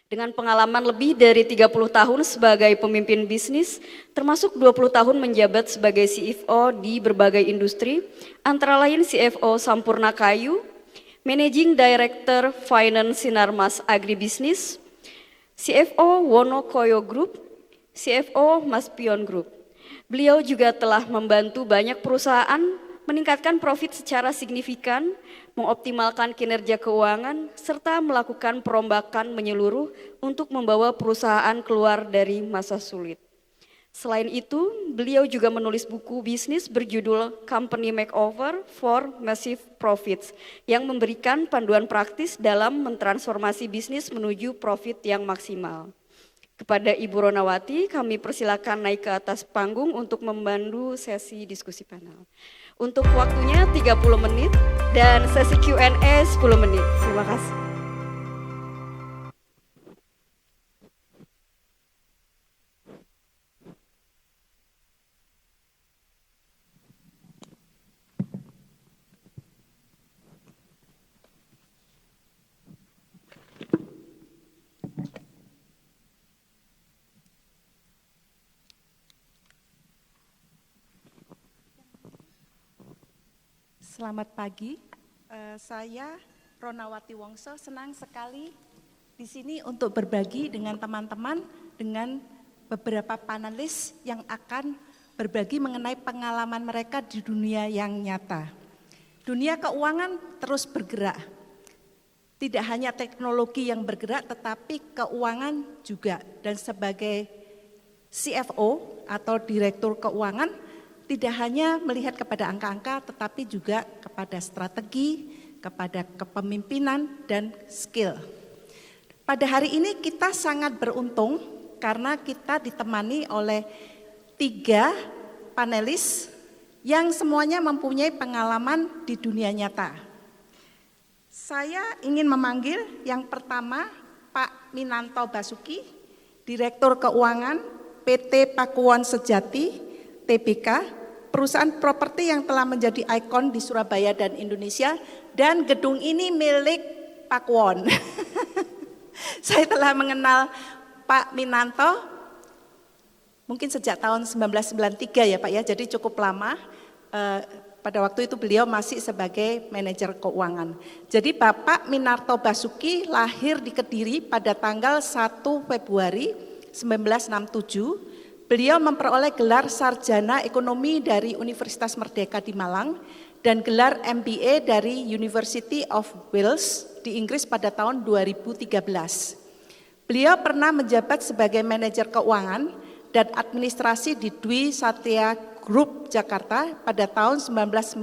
Dengan pengalaman lebih dari 30 tahun sebagai pemimpin bisnis, termasuk 20 tahun menjabat sebagai CFO di berbagai industri, antara lain CFO Sampurna Kayu, Managing Director Finance Sinarmas Agribisnis, CFO Wonokoyo Group, CFO Maspion Group. Beliau juga telah membantu banyak perusahaan meningkatkan profit secara signifikan, mengoptimalkan kinerja keuangan, serta melakukan perombakan menyeluruh untuk membawa perusahaan keluar dari masa sulit. Selain itu, beliau juga menulis buku bisnis berjudul Company Makeover for Massive Profits yang memberikan panduan praktis dalam mentransformasi bisnis menuju profit yang maksimal. Kepada Ibu Ronawati, kami persilakan naik ke atas panggung untuk memandu sesi diskusi panel. Untuk waktunya 30 menit dan sesi Q&A 10 menit. Terima kasih. Selamat pagi, saya Ronawati Wongso, senang sekali di sini untuk berbagi dengan teman-teman dengan beberapa panelis yang akan berbagi mengenai pengalaman mereka di dunia yang nyata. Dunia keuangan terus bergerak, tidak hanya teknologi yang bergerak tetapi keuangan juga, dan sebagai CFO atau Direktur Keuangan tidak hanya melihat kepada angka-angka tetapi juga kepada strategi, kepada kepemimpinan dan skill. Pada hari ini kita sangat beruntung karena kita ditemani oleh 3 panelis yang semuanya mempunyai pengalaman di dunia nyata. Saya ingin memanggil yang pertama Pak Minanto Basuki, Direktur Keuangan PT Pakuwon Sejati Tbk, perusahaan properti yang telah menjadi ikon di Surabaya dan Indonesia, dan gedung ini milik Pakuwon. Saya telah mengenal Pak Minanto mungkin sejak tahun 1993 ya Pak ya, jadi cukup lama. Pada waktu itu beliau masih sebagai manajer keuangan. Jadi Bapak Minanto Basuki lahir di Kediri pada tanggal 1 Februari 1967. Beliau memperoleh gelar sarjana ekonomi dari Universitas Merdeka di Malang dan gelar MBA dari University of Wales di Inggris pada tahun 2013. Beliau pernah menjabat sebagai manajer keuangan dan administrasi di Dwi Satya Group Jakarta pada tahun 1991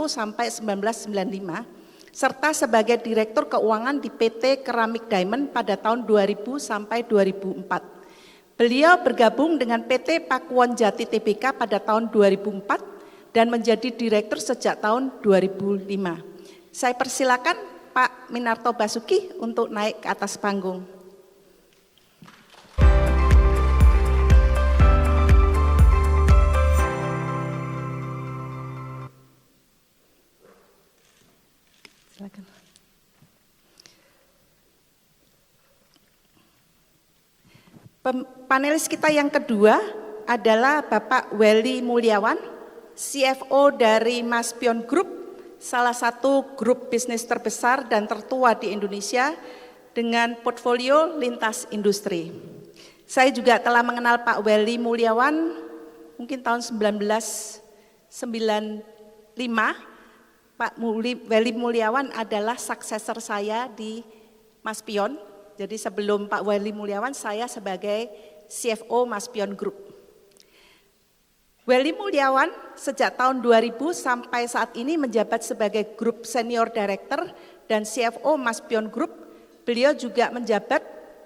sampai 1995, serta sebagai direktur keuangan di PT Keramik Diamond pada tahun 2000 sampai 2004. Beliau bergabung dengan PT Pakuwon Jati Tbk pada tahun 2004 dan menjadi direktur sejak tahun 2005. Saya persilakan Pak Minanto Basuki untuk naik ke atas panggung. Silakan. Panelis kita yang kedua adalah Bapak Welly Mulyawan, CFO dari Maspion Group, salah satu grup bisnis terbesar dan tertua di Indonesia dengan portfolio lintas industri. Saya juga telah mengenal Pak Welly Mulyawan mungkin tahun 1995. Pak Welly Mulyawan adalah suksesor saya di Maspion. Jadi sebelum Pak Welly Mulyawan, saya sebagai CFO Maspion Group. Welly Mulyawan sejak tahun 2000 sampai saat ini menjabat sebagai Group Senior Director dan CFO Maspion Group. Beliau juga menjabat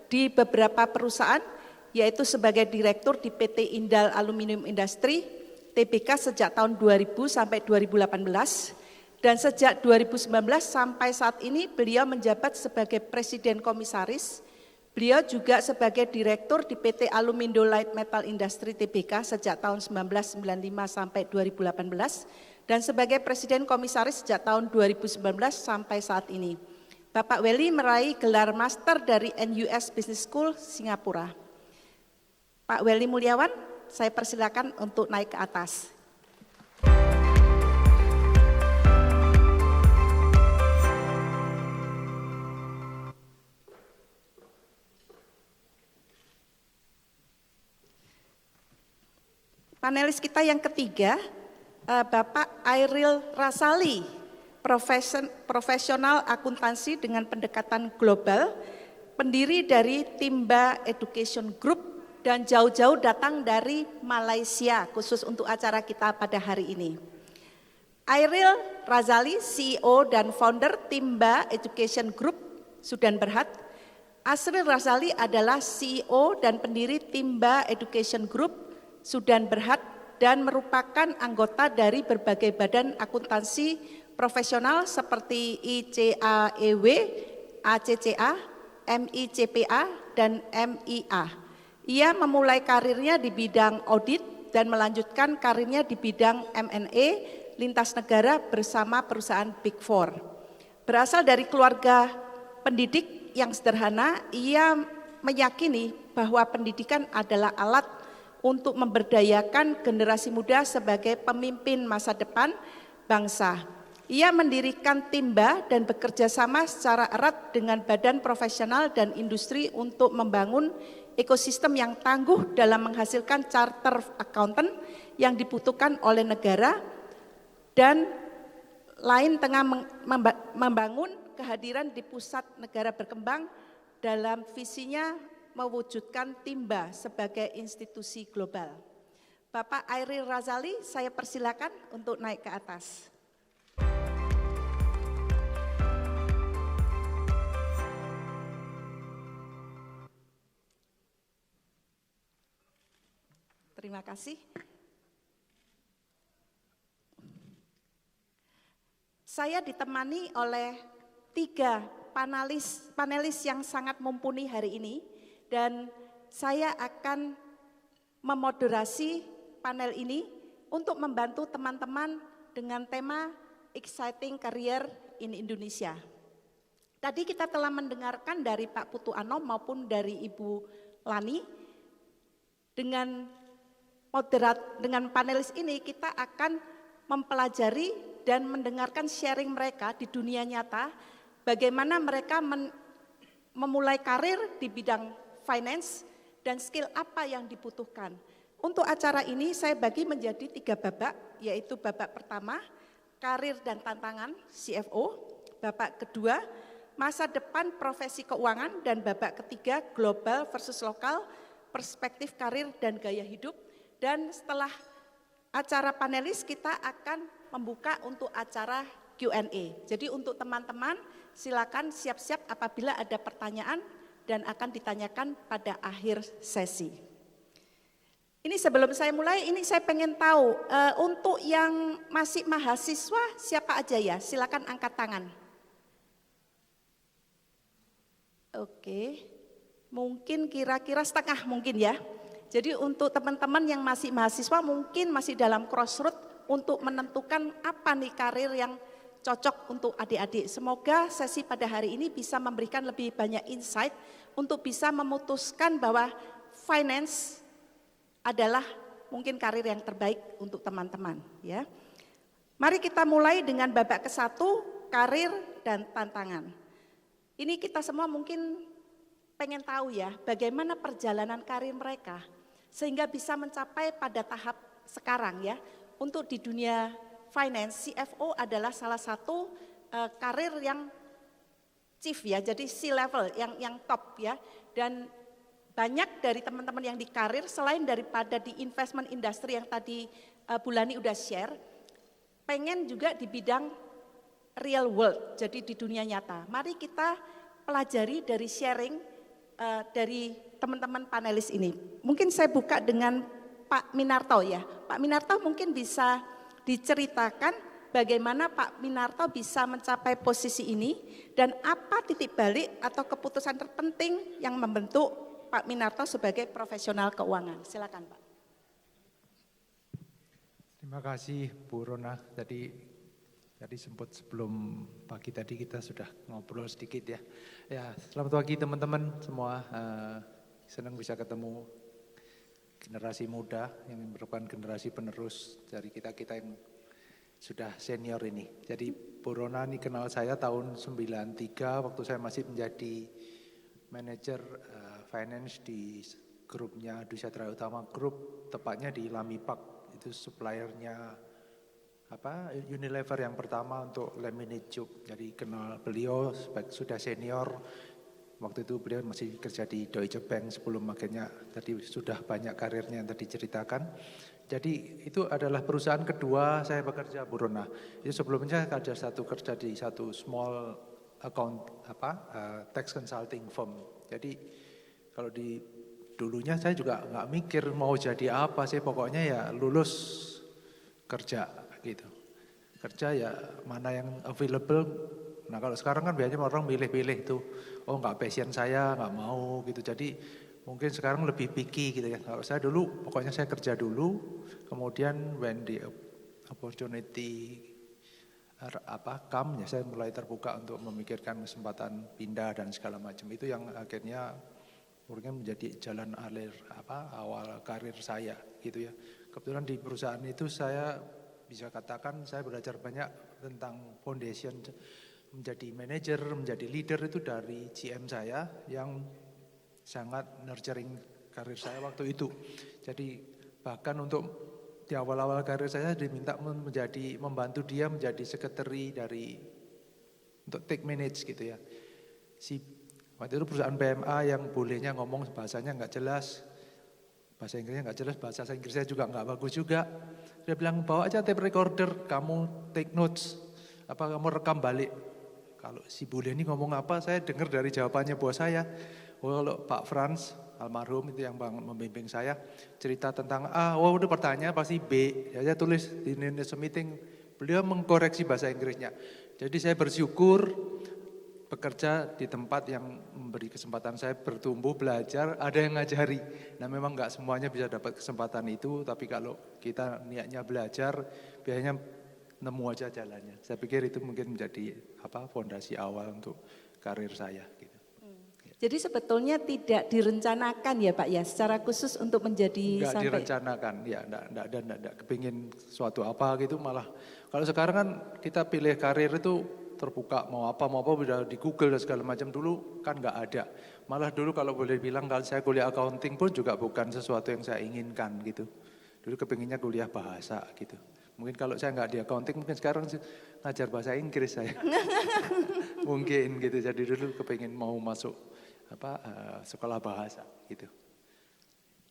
di beberapa perusahaan, yaitu sebagai Direktur di PT Indal Aluminium Industri, Tbk sejak tahun 2000 sampai 2018. Dan sejak 2019 sampai saat ini beliau menjabat sebagai Presiden Komisaris. Beliau juga sebagai Direktur di PT Alumindo Light Metal Industry Tbk sejak tahun 1995 sampai 2018. Dan sebagai Presiden Komisaris sejak tahun 2019 sampai saat ini. Bapak Welly meraih gelar master dari NUS Business School Singapura. Pak Welly Mulyawan, saya persilakan untuk naik ke atas. Panelis kita yang ketiga, Bapak Airil Rasali, profesional akuntansi dengan pendekatan global, pendiri dari Timba Education Group dan jauh-jauh datang dari Malaysia khusus untuk acara kita pada hari ini. Airil Rasali, CEO dan founder Timba Education Group, Sudan Berhad. Asril Rasali adalah CEO dan pendiri Timba Education Group, Sudan Berhad, dan merupakan anggota dari berbagai badan akuntansi profesional seperti ICAEW, ACCA, MICPA, dan MIA. Ia memulai karirnya di bidang audit dan melanjutkan karirnya di bidang M&A lintas negara bersama perusahaan Big Four. Berasal dari keluarga pendidik yang sederhana, ia meyakini bahwa pendidikan adalah alat untuk memberdayakan generasi muda sebagai pemimpin masa depan bangsa. Ia mendirikan Timba dan bekerja sama secara erat dengan badan profesional dan industri untuk membangun ekosistem yang tangguh dalam menghasilkan charter accountant yang dibutuhkan oleh negara, dan lain tengah membangun kehadiran di pusat negara berkembang dalam visinya mewujudkan Timba sebagai institusi global. Bapak Airil Rasali, saya persilakan untuk naik ke atas. Terima kasih. Saya ditemani oleh 3 panelis yang sangat mumpuni hari ini, dan saya akan memoderasi panel ini untuk membantu teman-teman dengan tema Exciting Career in Indonesia. Tadi kita telah mendengarkan dari Pak Putu Anom maupun dari Ibu Lani. Dengan panelis ini kita akan mempelajari dan mendengarkan sharing mereka di dunia nyata, bagaimana mereka memulai karir di bidang finance dan skill apa yang dibutuhkan. Untuk acara ini saya bagi menjadi 3 babak, yaitu babak pertama, karir dan tantangan CFO, babak kedua, masa depan profesi keuangan, dan babak ketiga, global versus lokal, perspektif karir dan gaya hidup. Dan setelah acara panelis kita akan membuka untuk acara Q&A. Jadi untuk teman-teman silakan siap-siap apabila ada pertanyaan dan akan ditanyakan pada akhir sesi. Ini sebelum saya mulai, ini saya pengen tahu untuk yang masih mahasiswa siapa aja ya? Silakan angkat tangan. Oke, mungkin kira-kira setengah mungkin ya. Jadi untuk teman-teman yang masih mahasiswa mungkin masih dalam crossroad untuk menentukan apa nih karir yang cocok untuk adik-adik. Semoga sesi pada hari ini bisa memberikan lebih banyak insight untuk bisa memutuskan bahwa finance adalah mungkin karir yang terbaik untuk teman-teman. Ya, mari kita mulai dengan babak ke-1, karir dan tantangan. Ini kita semua mungkin pengen tahu ya, bagaimana perjalanan karir mereka sehingga bisa mencapai pada tahap sekarang ya. Untuk di dunia finance, CFO adalah salah satu karir yang chief ya, jadi C-level yang top ya. Dan banyak dari teman-teman yang di karir selain daripada di investment industry yang tadi Bu Lani udah share, pengen juga di bidang real world, jadi di dunia nyata. Mari kita pelajari dari sharing dari teman-teman panelis ini. Mungkin saya buka dengan Pak Minarto ya. Pak Minarto mungkin bisa diceritakan bagaimana Pak Minarto bisa mencapai posisi ini dan apa titik balik atau keputusan terpenting yang membentuk Pak Minarto sebagai profesional keuangan. Silakan Pak. Terima kasih Bu Rona. Tadi Jadi sempat sebelum pagi tadi kita sudah ngobrol sedikit ya. Ya, selamat pagi teman-teman semua. Senang bisa ketemu generasi muda yang merupakan generasi penerus dari kita-kita yang sudah senior ini. Jadi Bu Rona ini kenal saya tahun 93 waktu saya masih menjadi manajer finance di grupnya Dusatra Utama Group, tepatnya di Lamipak. Itu suppliernya Unilever yang pertama untuk laminate tube. Jadi kenal beliau sudah senior. Waktu itu beliau masih kerja di Deutsche Bank sebelum akhirnya tadi sudah banyak karirnya yang tadi ceritakan. Jadi itu adalah perusahaan kedua saya bekerja Bu Rona. Itu sebelumnya ada kerja di satu small tax consulting firm. Jadi kalau di dulunya saya juga nggak mikir mau jadi apa sih, pokoknya ya lulus kerja gitu. Kerja ya mana yang available. Nah kalau sekarang kan biasanya orang pilih-pilih tuh, oh nggak passion saya, nggak mau gitu. Jadi mungkin sekarang lebih picky gitu ya. Kalau saya dulu pokoknya saya kerja dulu, kemudian when the opportunity come ya saya mulai terbuka untuk memikirkan kesempatan pindah dan segala macam. Itu yang akhirnya mungkin menjadi jalan awal karir saya gitu ya. Kebetulan di perusahaan itu saya bisa katakan saya belajar banyak tentang foundation, menjadi manajer, menjadi leader itu dari GM saya yang sangat nurturing karir saya waktu itu. Jadi bahkan untuk di awal-awal karir saya diminta membantu dia menjadi sekretari untuk take manage gitu ya. Waktu itu perusahaan PMA yang bolehnya ngomong bahasanya nggak jelas, bahasa Inggrisnya nggak jelas, bahasa Inggrisnya juga nggak bagus juga. Dia bilang bawa aja tape recorder, kamu take notes, kamu rekam balik. Kalau si bule ini ngomong apa, saya dengar dari jawabannya bos saya. Kalau Pak Franz almarhum itu yang membimbing saya cerita tentang udah pertanyaan pasti B. Ya, saya tulis di Indonesia meeting, beliau mengkoreksi bahasa Inggrisnya. Jadi saya bersyukur bekerja di tempat yang memberi kesempatan saya bertumbuh, belajar, ada yang ngajari. Nah memang nggak semuanya bisa dapat kesempatan itu, tapi kalau kita niatnya belajar, biasanya nemu aja jalannya. Saya pikir itu mungkin menjadi fondasi awal untuk karir saya. Gitu. Jadi sebetulnya tidak direncanakan ya Pak ya, secara khusus untuk menjadi Enggak direncanakan, ya enggak kepingin suatu apa gitu, malah kalau sekarang kan kita pilih karir itu terbuka, mau apa udah di Google dan segala macam. Dulu kan enggak ada, malah dulu kalau boleh bilang kalau saya kuliah accounting pun juga bukan sesuatu yang saya inginkan gitu. Dulu kepinginnya kuliah bahasa gitu. Mungkin kalau saya enggak di accounting, mungkin sekarang ngajar bahasa Inggris saya. Mungkin gitu, jadi dulu kepingin mau masuk sekolah bahasa gitu.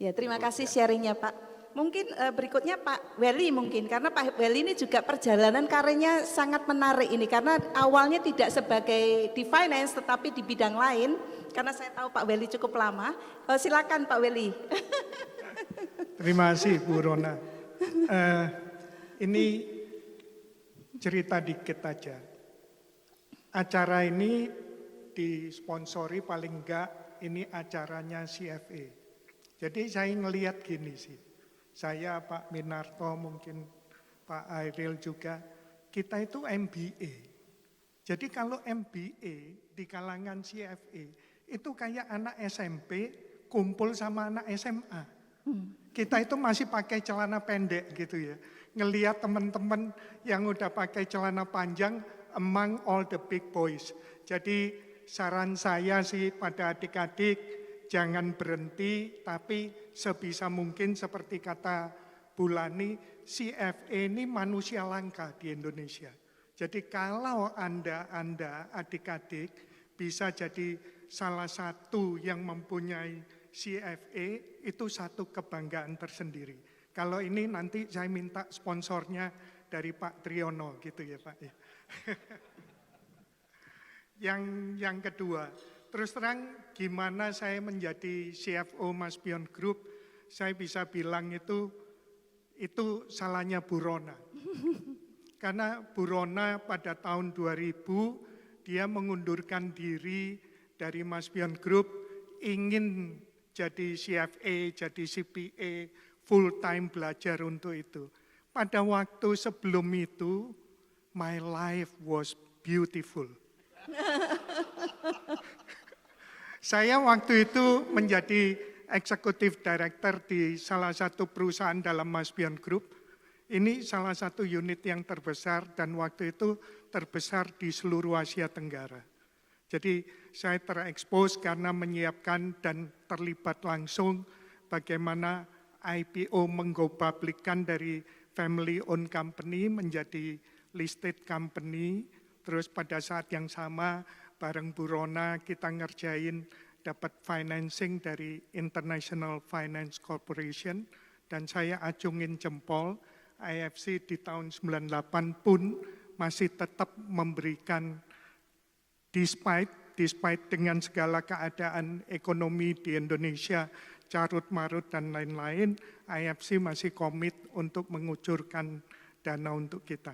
Ya, terima kasih sharingnya Pak. Mungkin berikutnya Pak Welly mungkin, karena Pak Welly ini juga perjalanan karirnya sangat menarik ini, karena awalnya tidak sebagai di finance tetapi di bidang lain, karena saya tahu Pak Welly cukup lama. Silakan Pak Welly. Terima kasih Bu Rona. Ini cerita dikit aja. Acara ini disponsori paling enggak ini acaranya CFA. Jadi saya ngelihat gini sih, saya Pak Minarto mungkin Pak Airil juga, kita itu MBA. Jadi kalau MBA di kalangan CFA itu kayak anak SMP kumpul sama anak SMA. Kita itu masih pakai celana pendek gitu ya. Ngelihat teman-teman yang udah pakai celana panjang among all the big boys. Jadi saran saya sih pada adik-adik, jangan berhenti, tapi sebisa mungkin seperti kata Bu Lani, CFA ini manusia langka di Indonesia. Jadi kalau Anda adik-adik bisa jadi salah satu yang mempunyai CFA, itu satu kebanggaan tersendiri. Kalau ini nanti saya minta sponsornya dari Pak Triyono gitu ya Pak. Yang kedua, terus terang gimana saya menjadi CFO Mas Pion Group, saya bisa bilang itu salahnya Bu Rona. Karena Bu Rona pada tahun 2000 dia mengundurkan diri dari Mas Pion Group, ingin jadi CFA, jadi CPA, full time belajar untuk itu. Pada waktu sebelum itu, my life was beautiful. Saya waktu itu menjadi eksekutif director di salah satu perusahaan dalam Maspion Group. Ini salah satu unit yang terbesar dan waktu itu terbesar di seluruh Asia Tenggara. Jadi saya terekspos karena menyiapkan dan terlibat langsung bagaimana IPO menggo-publikkan dari family owned company menjadi listed company. Terus pada saat yang sama bareng Bu Rona kita ngerjain dapat financing dari International Finance Corporation dan saya acungin jempol IFC di tahun 98 pun masih tetap memberikan despite dengan segala keadaan ekonomi di Indonesia carut marut dan lain-lain, IFC masih komit untuk mengucurkan dana untuk kita.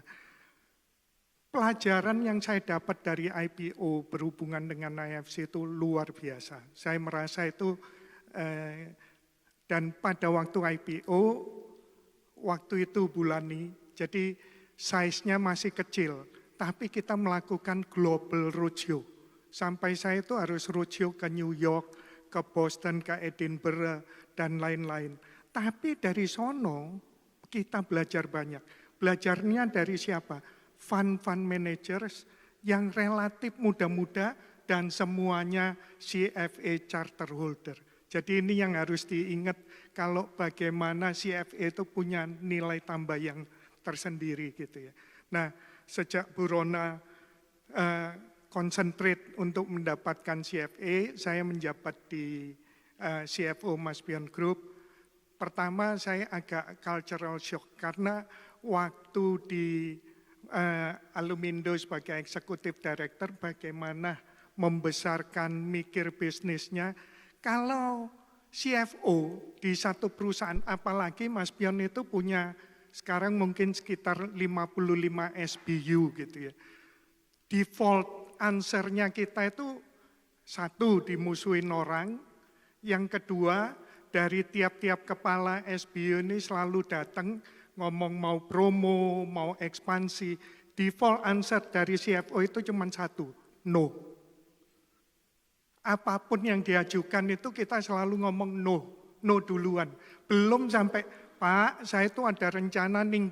Pelajaran yang saya dapat dari IPO berhubungan dengan IFC itu luar biasa. Saya merasa itu, dan pada waktu IPO, waktu itu bulani, jadi size-nya masih kecil, tapi kita melakukan global roadshow. Sampai saya itu harus roadshow ke New York, ke Boston, ke Edinburgh, dan lain-lain. Tapi dari sono kita belajar banyak. Belajarnya dari siapa? Fund managers yang relatif muda-muda dan semuanya CFA charter holder. Jadi ini yang harus diingat kalau bagaimana CFA itu punya nilai tambah yang tersendiri gitu ya. Nah, sejak Bu Rona concentrate untuk mendapatkan CFA, saya menjabat di CFO Maspion Group. Pertama saya agak cultural shock karena waktu di Alumindo sebagai eksekutif director bagaimana membesarkan mikir bisnisnya. Kalau CFO di satu perusahaan, apalagi Mas Pion itu punya sekarang mungkin sekitar 55 SBU gitu ya. Default answer-nya kita itu satu, dimusuhin orang. Yang kedua, dari tiap-tiap kepala SBU ini selalu datang ngomong mau promo, mau ekspansi. Default answer dari CFO itu cuma satu, no. Apapun yang diajukan itu kita selalu ngomong no duluan. Belum sampai, Pak, saya itu ada rencana nih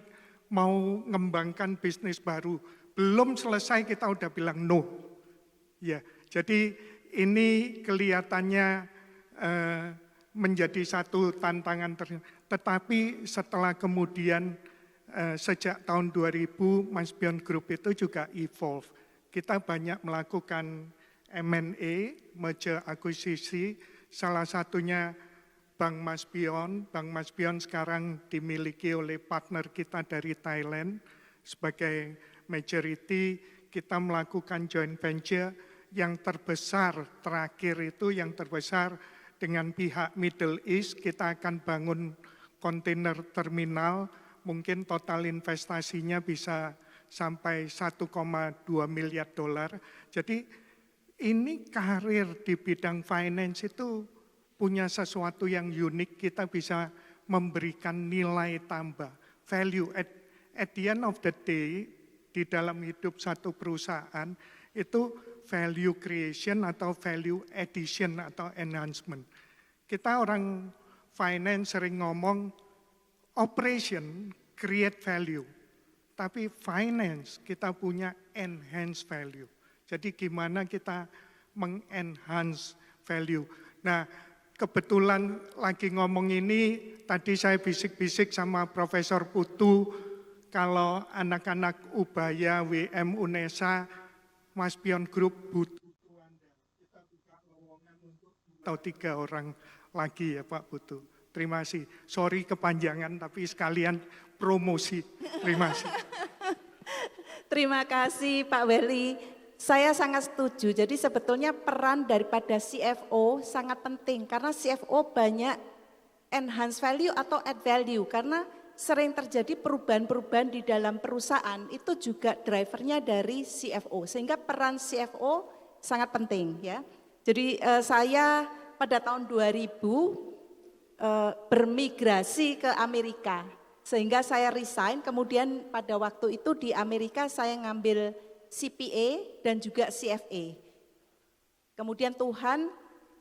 mau ngembangkan bisnis baru. Belum selesai kita udah bilang no. Ya, jadi ini kelihatannya menjadi satu tantangan tetapi setelah kemudian sejak tahun 2000 Maspion Group itu juga evolve. Kita banyak melakukan M&A, merger akuisisi, salah satunya Bank Maspion. Bank Maspion sekarang dimiliki oleh partner kita dari Thailand. Sebagai majority kita melakukan joint venture yang terbesar terakhir itu yang terbesar dengan pihak Middle East. Kita akan bangun kontainer terminal, mungkin total investasinya bisa sampai 1,2 miliar dolar. Jadi ini karir di bidang finance itu punya sesuatu yang unik, kita bisa memberikan nilai tambah, value. At the end of the day, di dalam hidup satu perusahaan, itu value creation atau value addition atau enhancement. Kita orang finance sering ngomong operation create value, tapi finance kita punya enhance value. Jadi gimana kita mengenhance value. Nah, kebetulan lagi ngomong ini, tadi saya bisik-bisik sama Profesor Putu, kalau anak-anak Ubaya, WM, UNESA, Maspion Group butuh Anda. Kita buka lowongan untuk 2 atau 3 orang lagi ya Pak Putu. Terima kasih. Sorry kepanjangan tapi sekalian promosi. Terima kasih. Terima kasih Pak Welly. Saya sangat setuju. Jadi sebetulnya peran daripada CFO sangat penting karena CFO banyak enhance value atau add value karena sering terjadi perubahan-perubahan di dalam perusahaan itu juga drivernya dari CFO sehingga peran CFO sangat penting ya. Jadi saya pada tahun 2000 bermigrasi ke Amerika. sehingga saya resign. Kemudian pada waktu itu di Amerika saya ngambil CPA dan juga CFA. Kemudian Tuhan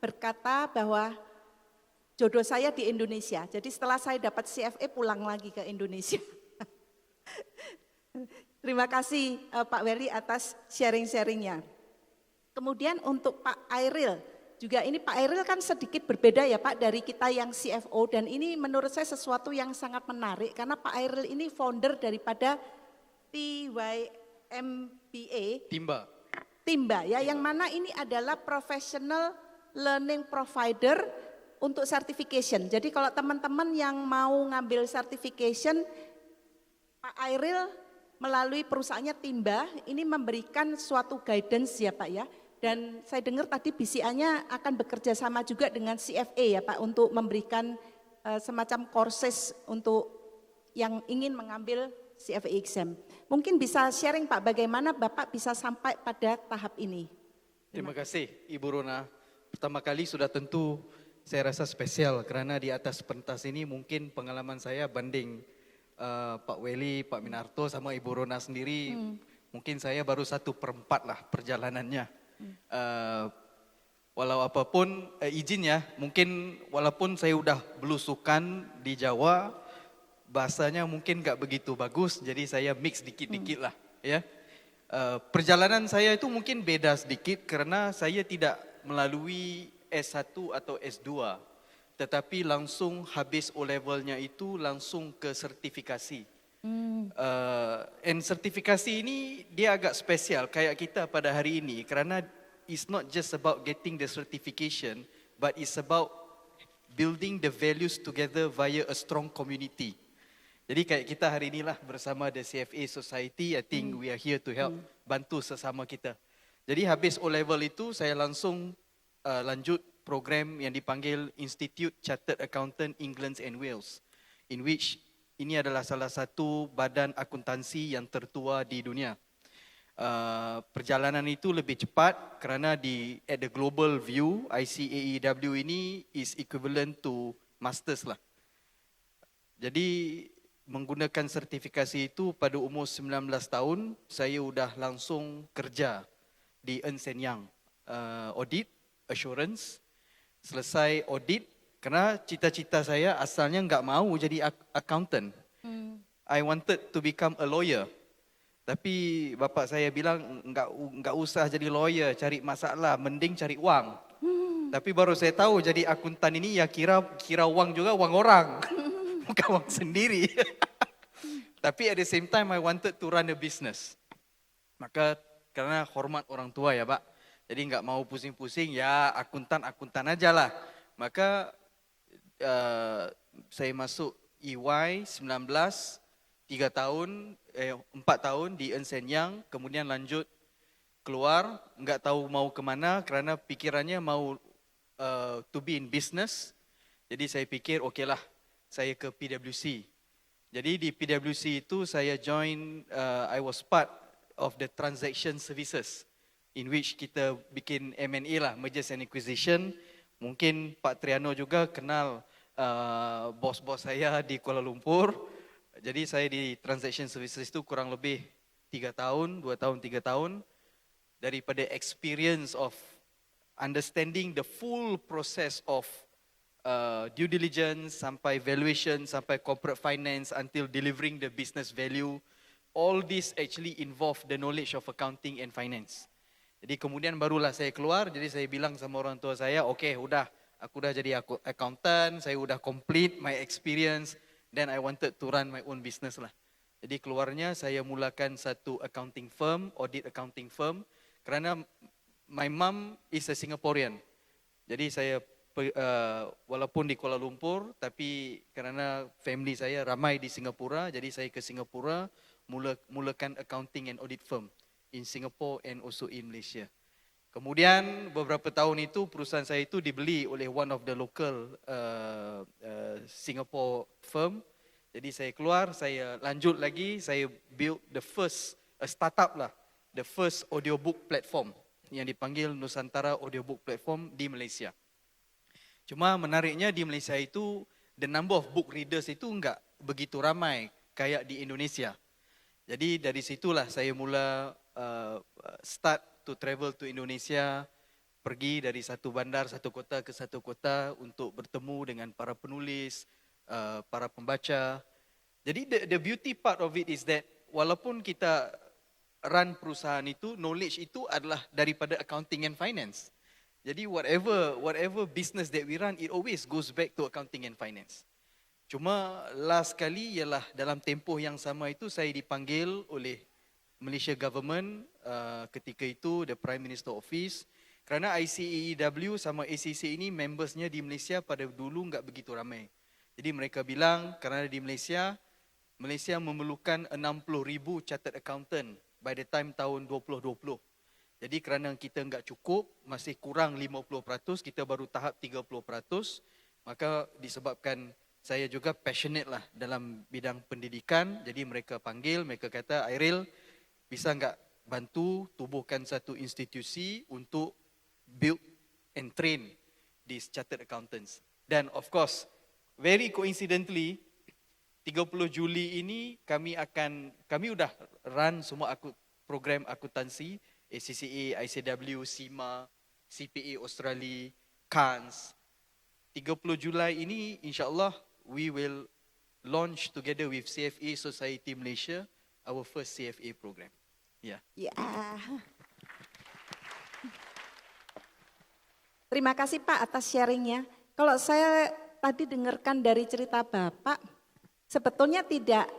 berkata bahwa jodoh saya di Indonesia. Jadi setelah saya dapat CFA pulang lagi ke Indonesia. Terima kasih Pak Wery atas sharing-sharingnya. Kemudian untuk Pak Airil, juga ini Pak Airil kan sedikit berbeda ya Pak dari kita yang CFO, dan ini menurut saya sesuatu yang sangat menarik karena Pak Airil ini founder daripada TYMBA. Timba ya, yang mana ini adalah professional learning provider untuk certification. Jadi kalau teman-teman yang mau ngambil certification, Pak Airil melalui perusahaannya Timba ini memberikan suatu guidance ya Pak ya. Dan saya dengar tadi BCA-nya akan bekerja sama juga dengan CFA ya Pak untuk memberikan semacam courses untuk yang ingin mengambil CFA exam. Mungkin bisa sharing Pak bagaimana Bapak bisa sampai pada tahap ini. Terima kasih Ibu Rona. Pertama kali sudah tentu saya rasa spesial karena di atas pentas ini mungkin pengalaman saya banding Pak Weli, Pak Minarto sama Ibu Rona sendiri. Mungkin saya baru 1/4 lah perjalanannya. Walau apapun izin ya, mungkin walaupun saya udah belusukan di Jawa, bahasanya mungkin gak begitu bagus, jadi saya mix dikit-dikit lah ya. Perjalanan saya itu mungkin beda sedikit karena saya tidak melalui S1 atau S2, tetapi langsung habis O-levelnya itu langsung ke sertifikasi. And sertifikasi ini dia agak spesial kayak kita pada hari ini karena it's not just about getting the certification, but it's about building the values together via a strong community. Jadi kayak kita hari inilah bersama the CFA Society, I think we are here to help, bantu sesama kita. Jadi habis O-level itu saya langsung lanjut program yang dipanggil Institute Chartered Accountant England and Wales, in which ini adalah salah satu badan akuntansi yang tertua di dunia. Perjalanan itu lebih cepat kerana at the global view, ICAEW ini is equivalent to masters lah. Jadi menggunakan sertifikasi itu pada umur 19 tahun, saya sudah langsung kerja di Ernst & Young, audit, assurance. Selesai audit, karena cita-cita saya asalnya enggak mau jadi accountant. I wanted to become a lawyer. Tapi bapak saya bilang enggak usah jadi lawyer, cari masalah, mending cari wang. Tapi baru saya tahu jadi akuntan ini ya kira wang juga wang orang. Bukan wang sendiri. Tapi at the same time I wanted to run a business. Maka karena hormat orang tua ya Pak. Jadi enggak mau pusing-pusing, ya akuntan aja lah. Maka saya masuk EY 4 tahun di Ernst & Young, kemudian lanjut keluar, enggak tahu mau kemana kerana pikirannya mau to be in business. Jadi saya pikir okeylah, saya ke PwC. Jadi di PwC itu saya join, I was part of the transaction services, in which kita bikin M&A lah, mergers and acquisition. Mungkin Pak Triano juga kenal bos-bos saya di Kuala Lumpur. Jadi saya di transaction services itu kurang lebih 3 tahun, 2 tahun, 3 tahun. Daripada experience of understanding the full process of due diligence, sampai valuation, sampai corporate finance, until delivering the business value. All this actually involve the knowledge of accounting and finance. Jadi kemudian barulah saya keluar, jadi saya bilang sama orang tua saya, okay, aku dah jadi accountant, saya udah complete my experience, then I wanted to run my own business lah. Jadi keluarnya saya mulakan satu accounting firm, audit accounting firm, kerana my mom is a Singaporean. Jadi saya walaupun di Kuala Lumpur, tapi kerana family saya ramai di Singapura, jadi saya ke Singapura mulakan accounting and audit firm in Singapore and also in Malaysia. Kemudian beberapa tahun itu perusahaan saya itu dibeli oleh one of the local Singapore firm. Jadi saya keluar, saya lanjut lagi, saya build the first startup lah, the first audiobook platform yang dipanggil Nusantara Audiobook Platform di Malaysia. Cuma menariknya di Malaysia itu the number of book readers itu enggak begitu ramai kayak di Indonesia. Jadi dari situlah saya mula start to travel to Indonesia, pergi dari satu bandar, satu kota ke satu kota untuk bertemu dengan para penulis, para pembaca. Jadi the beauty part of it is that walaupun kita run perusahaan itu, knowledge itu adalah daripada accounting and finance. Jadi whatever business that we run, it always goes back to accounting and finance. Cuma last kali ialah dalam tempoh yang sama itu saya dipanggil oleh Malaysia government ketika itu the Prime Minister Office, kerana ICAEW sama ACC ini membersnya di Malaysia pada dulu enggak begitu ramai. Jadi mereka bilang kerana di Malaysia memerlukan 60,000 chartered accountant by the time tahun 2020. Jadi kerana kita enggak cukup, masih kurang 50%, kita baru tahap 30%, maka disebabkan saya juga passionate lah dalam bidang pendidikan, jadi mereka panggil, mereka kata, Airil, bisa enggak bantu tubuhkan satu institusi untuk build and train these chartered accountants. Dan of course, very coincidentally, 30 Juli ini kami udah run semua program akuntansi, ACCA, ICW, CIMA, CPA Australia, CANS. 30 Julai ini insyaAllah we will launch together with CFA Society Malaysia our first CFA program. Yeah. Ya. Terima kasih Pak atas sharingnya. Kalau saya tadi dengarkan dari cerita Bapak, sebetulnya tidak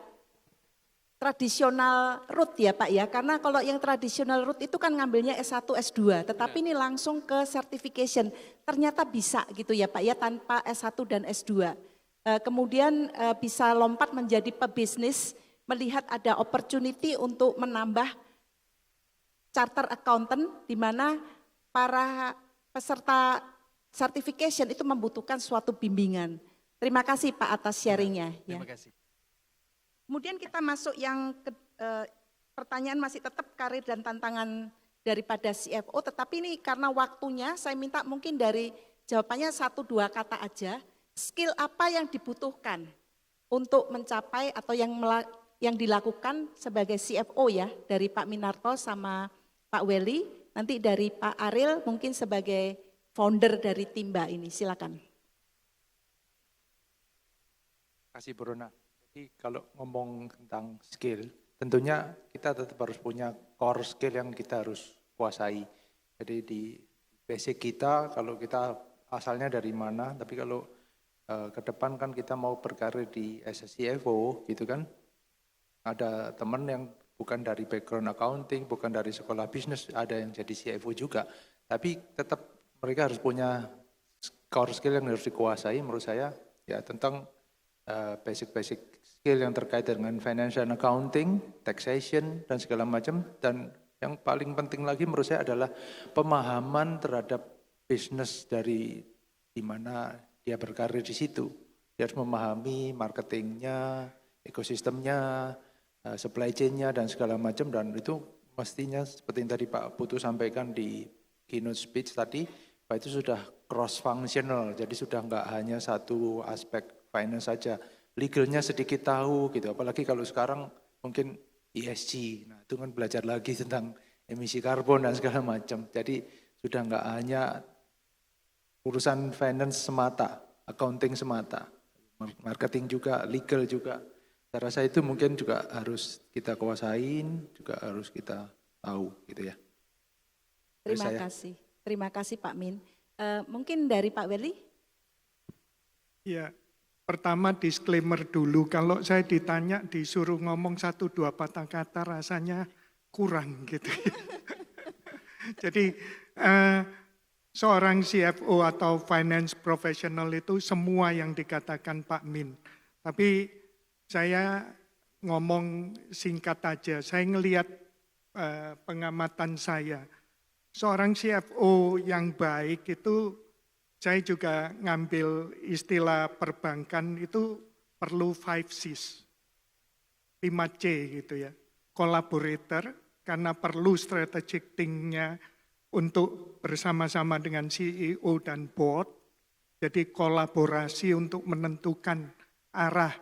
tradisional route ya Pak ya, karena kalau yang tradisional route itu kan ngambilnya S1, S2, tetapi ini langsung ke certification. Ternyata bisa gitu ya Pak ya, tanpa S1 dan S2. Kemudian bisa lompat menjadi pebisnis, melihat ada opportunity untuk menambah charter accountant, di mana para peserta certification itu membutuhkan suatu bimbingan. Terima kasih Pak atas sharingnya. Terima kasih. Kemudian kita masuk yang pertanyaan masih tetap karir dan tantangan daripada CFO, tetapi ini karena waktunya saya minta mungkin dari jawabannya 1-2 kata aja. Skill apa yang dibutuhkan untuk mencapai atau yang dilakukan sebagai CFO ya, dari Pak Minarto sama Pak Welly, nanti dari Pak Aril mungkin sebagai founder dari Timba ini, silakan. Terima kasih Bruna. Jadi kalau ngomong tentang skill, tentunya kita tetap harus punya core skill yang kita harus kuasai. Jadi di basic kita, kalau kita asalnya dari mana, tapi kalau ke depan kan kita mau berkarir di CFO gitu kan. Ada teman yang bukan dari background accounting, bukan dari sekolah bisnis, ada yang jadi CFO juga. Tapi tetap mereka harus punya core skill yang harus dikuasai menurut saya, ya tentang basic-basic skill yang terkait dengan financial accounting, taxation, dan segala macam. Dan yang paling penting lagi menurut saya adalah pemahaman terhadap bisnis dari di mana dia berkarir di situ. Dia harus memahami marketingnya, ekosistemnya, supply chain-nya, dan segala macam. Dan itu mestinya seperti yang tadi Pak Putu sampaikan di keynote speech tadi, Pak itu sudah cross-functional. Jadi sudah enggak hanya satu aspek finance saja. Legalnya sedikit tahu gitu, apalagi kalau sekarang mungkin ESG. Nah itu kan belajar lagi tentang emisi karbon dan segala macam. Jadi sudah enggak hanya urusan finance semata, accounting semata, marketing juga, legal juga. Saya rasa itu mungkin juga harus kita kuasain, juga harus kita tahu gitu ya. Terima kasih Pak Min. Mungkin dari Pak Welly? Ya, pertama disclaimer dulu, kalau saya ditanya disuruh ngomong 1-2 patah kata rasanya kurang gitu. Jadi seorang CFO atau finance professional itu semua yang dikatakan Pak Min. Tapi saya ngomong singkat aja, saya ngelihat pengamatan saya. Seorang CFO yang baik itu, saya juga ngambil istilah perbankan itu perlu 5Cs, 5C gitu ya. Collaborator, karena perlu strategic think-nya untuk bersama-sama dengan CEO dan board, jadi kolaborasi untuk menentukan arah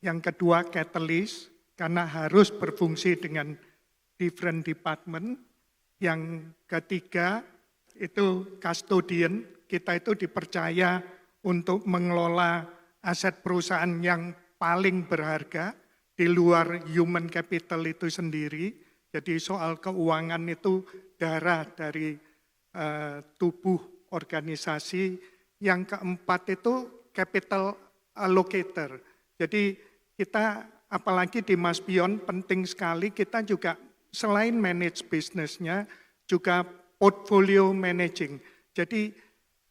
Yang kedua catalyst, karena harus berfungsi dengan different department. Yang ketiga itu custodian, kita itu dipercaya untuk mengelola aset perusahaan yang paling berharga di luar human capital itu sendiri. Jadi soal keuangan itu darah dari tubuh organisasi. Yang keempat itu capital allocator. Jadi kita apalagi di Maspion penting sekali kita juga selain manage bisnisnya juga portfolio managing. Jadi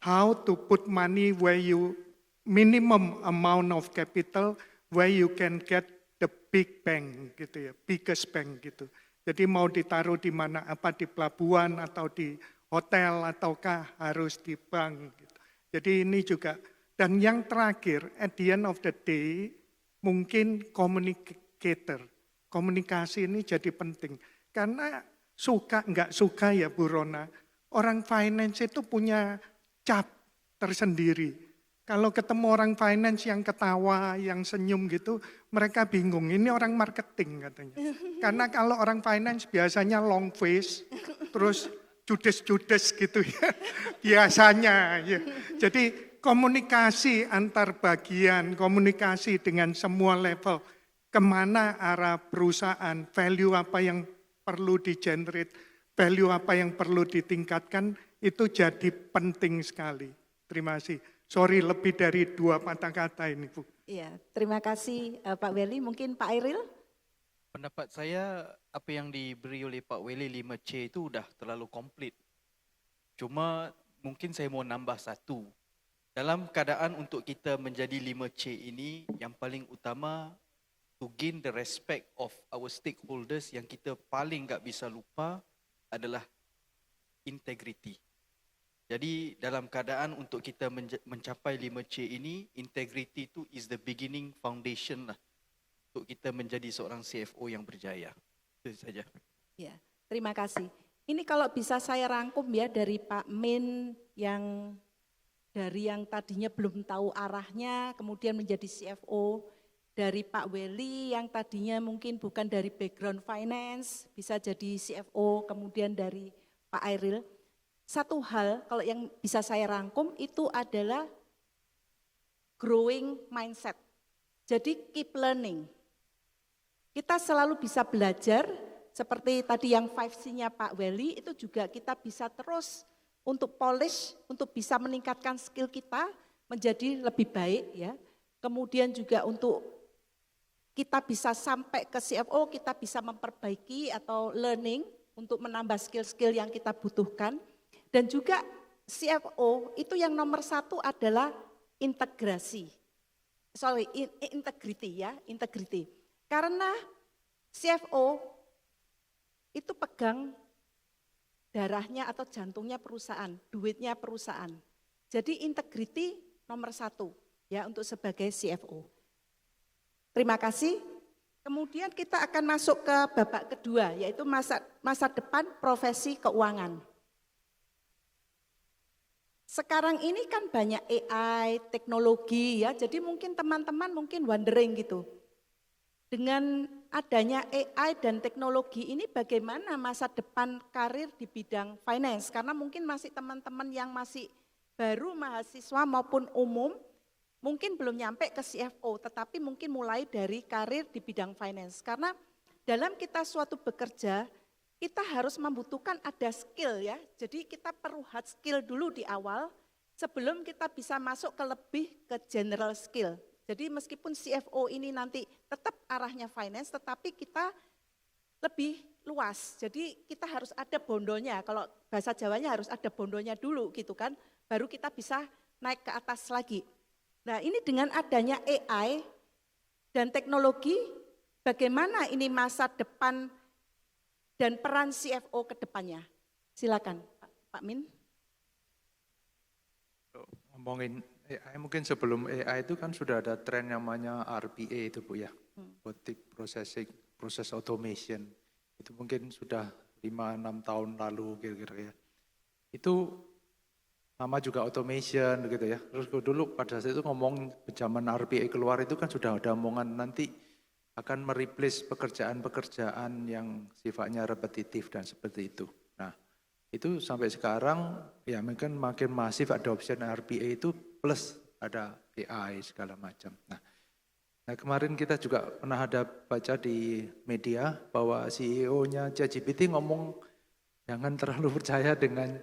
how to put money where you minimum amount of capital where you can get the big bang gitu ya, biggest bang gitu. Jadi mau ditaruh di mana, apa di pelabuhan atau di hotel ataukah harus di bank gitu. Jadi ini juga, dan yang terakhir at the end of the day mungkin communicator. Komunikasi ini jadi penting. Karena suka nggak suka ya Bu Rona, orang finance itu punya cap tersendiri. Kalau ketemu orang finance yang ketawa, yang senyum gitu, mereka bingung. Ini orang marketing katanya. Karena kalau orang finance biasanya long face, terus judes-judes gitu ya. Biasanya ya. Jadi komunikasi antar bagian, komunikasi dengan semua level. Kemana arah perusahaan, value apa yang perlu di-generate, value apa yang perlu ditingkatkan, itu jadi penting sekali. Terima kasih. Sorry lebih dari 2 patah kata ini Bu. Iya, terima kasih Pak Welly. Mungkin Pak Airil? Pendapat saya apa yang diberi oleh Pak Welly 5C itu udah terlalu komplit. Cuma mungkin saya mau nambah satu. Dalam keadaan untuk kita menjadi 5C ini, yang paling utama to gain the respect of our stakeholders yang kita paling tak bisa lupa adalah integrity. Jadi dalam keadaan untuk kita mencapai 5C ini, integrity itu is the beginning foundation lah untuk kita menjadi seorang CFO yang berjaya. Itu saja. Ya, terima kasih. Ini kalau bisa saya rangkum ya dari Pak Min yang dari yang tadinya belum tahu arahnya, kemudian menjadi CFO, dari Pak Welly yang tadinya mungkin bukan dari background finance, bisa jadi CFO, kemudian dari Pak Airil. Satu hal kalau yang bisa saya rangkum itu adalah growing mindset. Jadi keep learning. Kita selalu bisa belajar, seperti tadi yang 5C-nya Pak Welly, itu juga kita bisa terus untuk polish, untuk bisa meningkatkan skill kita menjadi lebih baik ya. Kemudian juga untuk kita bisa sampai ke CFO, kita bisa memperbaiki atau learning untuk menambah skill-skill yang kita butuhkan. Dan juga CFO itu yang nomor 1 adalah integrasi. Integrity ya, integrity. Karena CFO itu pegang darahnya atau jantungnya perusahaan, duitnya perusahaan. Jadi integrity nomor 1 ya untuk sebagai CFO. Terima kasih. Kemudian kita akan masuk ke babak kedua, yaitu masa depan profesi keuangan. Sekarang ini kan banyak AI, teknologi ya, jadi mungkin teman-teman mungkin wondering gitu. Dengan adanya AI dan teknologi ini bagaimana masa depan karir di bidang finance? Karena mungkin masih teman-teman yang masih baru mahasiswa maupun umum, mungkin belum nyampe ke CFO, tetapi mungkin mulai dari karir di bidang finance. Karena dalam kita suatu bekerja, kita harus membutuhkan ada skill ya, jadi kita perlu hard skill dulu di awal sebelum kita bisa masuk ke lebih ke general skill. Jadi meskipun CFO ini nanti tetap arahnya finance, tetapi kita lebih luas. Jadi kita harus ada bondonya, kalau bahasa Jawanya harus ada bondonya dulu gitu kan, baru kita bisa naik ke atas lagi. Nah ini dengan adanya AI dan teknologi, bagaimana ini masa depan dan peran CFO ke depannya. Silakan Pak Min. Ngomongin AI, mungkin sebelum AI itu kan sudah ada tren namanya RPA itu Bu ya, Robotic Processing, Process Automation. Itu mungkin sudah 5-6 tahun lalu kira-kira ya. Itu sama juga automation gitu ya. Terus dulu pada saat itu ngomong zaman RPA keluar itu kan sudah ada omongan nanti akan mereplace pekerjaan-pekerjaan yang sifatnya repetitif dan seperti itu. Nah, itu sampai sekarang ya mungkin makin masif adoption RPA itu plus ada AI segala macam. Nah, kemarin kita juga pernah ada baca di media bahwa CEO-nya ChatGPT ngomong jangan terlalu percaya dengan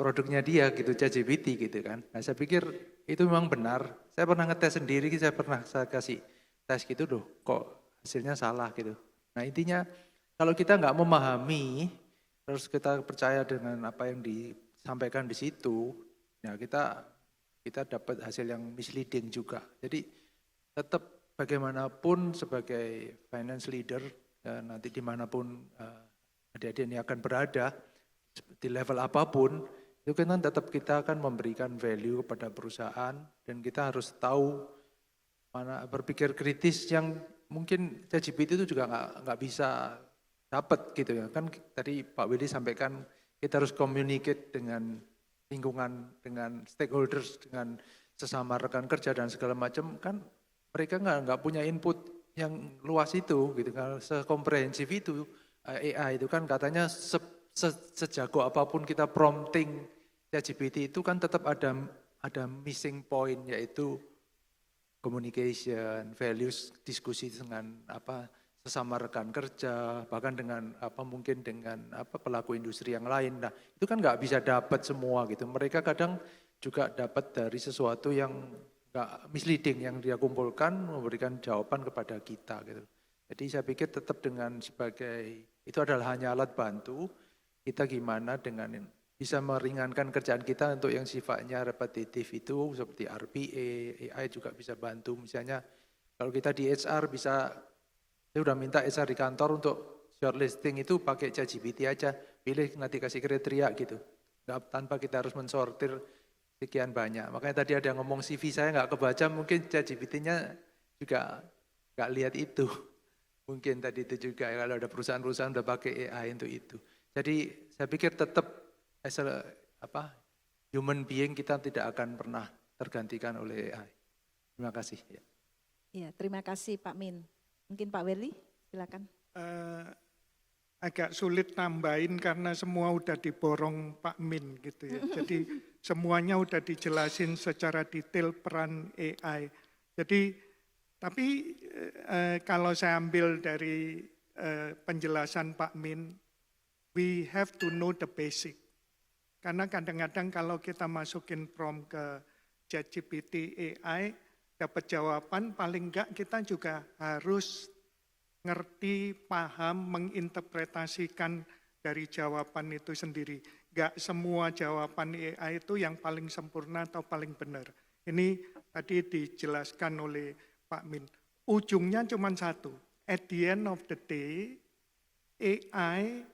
produknya dia gitu, ChatGPT gitu kan. Nah, saya pikir itu memang benar. Saya pernah ngetes sendiri, saya kasih tes gitu loh, kok hasilnya salah gitu. Nah, intinya kalau kita nggak memahami, terus kita percaya dengan apa yang disampaikan di situ, ya kita dapat hasil yang misleading juga. Jadi tetap bagaimanapun sebagai finance leader, ya, nanti dimanapun adik-adik ini akan berada, di level apapun, itu kan tetap kita akan memberikan value kepada perusahaan dan kita harus tahu mana berpikir kritis yang mungkin ChatGPT itu juga nggak bisa dapat gitu ya. Kan tadi Pak Willy sampaikan kita harus communicate dengan lingkungan, dengan stakeholders, dengan sesama rekan kerja dan segala macam, kan mereka nggak punya input yang luas itu gitu kan, sekomprehensif itu. AI itu kan katanya sejago apapun kita prompting ChatGPT itu kan tetap ada missing point, yaitu communication, values, diskusi dengan sesama rekan kerja, bahkan dengan mungkin dengan pelaku industri yang lain. Nah, itu kan nggak bisa dapat semua gitu. Mereka kadang juga dapat dari sesuatu yang nggak misleading yang dia kumpulkan, memberikan jawaban kepada kita gitu. Jadi saya pikir tetap dengan sebagai itu adalah hanya alat bantu, kita gimana dengan bisa meringankan kerjaan kita untuk yang sifatnya repetitif itu seperti RPA, AI juga bisa bantu. Misalnya kalau kita di HR bisa, saya udah minta HR di kantor untuk shortlisting itu pakai ChatGPT aja, pilih nanti kasih kriteria gitu. Nggak, tanpa kita harus mensortir sekian banyak. Makanya tadi ada yang ngomong CV saya nggak kebaca, mungkin ChatGPT-nya juga nggak lihat itu. Mungkin tadi itu juga ya, kalau ada perusahaan-perusahaan udah pakai AI untuk itu. Jadi saya pikir tetap as a, human being kita tidak akan pernah tergantikan oleh AI. Terima kasih. Ya. Ya, terima kasih Pak Min. Mungkin Pak Willy, silakan. Agak sulit nambahin karena semua udah diborong Pak Min gitu ya. Jadi semuanya udah dijelasin secara detail peran AI. Jadi tapi kalau saya ambil dari penjelasan Pak Min, we have to know the basic. Karena kadang-kadang kalau kita masukin prompt ke ChatGPT AI, dapat jawaban, paling enggak kita juga harus ngerti, paham, menginterpretasikan dari jawaban itu sendiri. Enggak semua jawaban AI itu yang paling sempurna atau paling benar. Ini tadi dijelaskan oleh Pak Min. Ujungnya cuma satu. At the end of the day, AI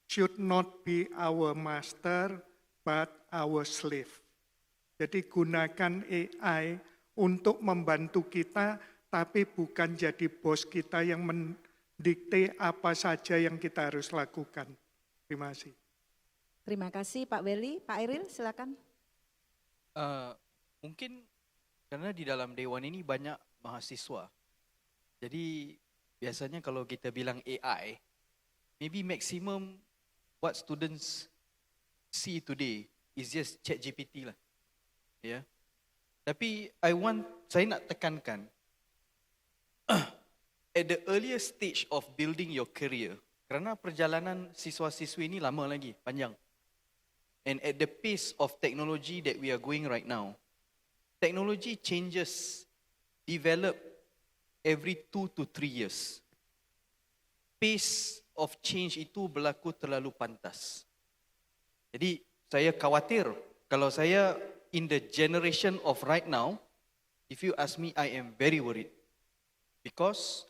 should not be our master, but our slave. Jadi gunakan AI untuk membantu kita, tapi bukan jadi bos kita yang mendikte apa saja yang kita harus lakukan. Terima kasih. Terima kasih Pak Willy. Pak Iril, silakan. Mungkin karena di dalam Dewan ini banyak mahasiswa. Jadi biasanya kalau kita bilang AI, maybe maximum what students see today is just ChatGPT lah. Ya. Tapi saya nak tekankan at the earlier stage of building your career, kerana perjalanan siswa-siswi ini lama lagi, panjang. And at the pace of technology that we are going right now, technology changes, develop every 2 to 3 years. Pace of change itu berlaku terlalu pantas. Jadi saya khawatir kalau saya in the generation of right now, if you ask me, I am very worried. Because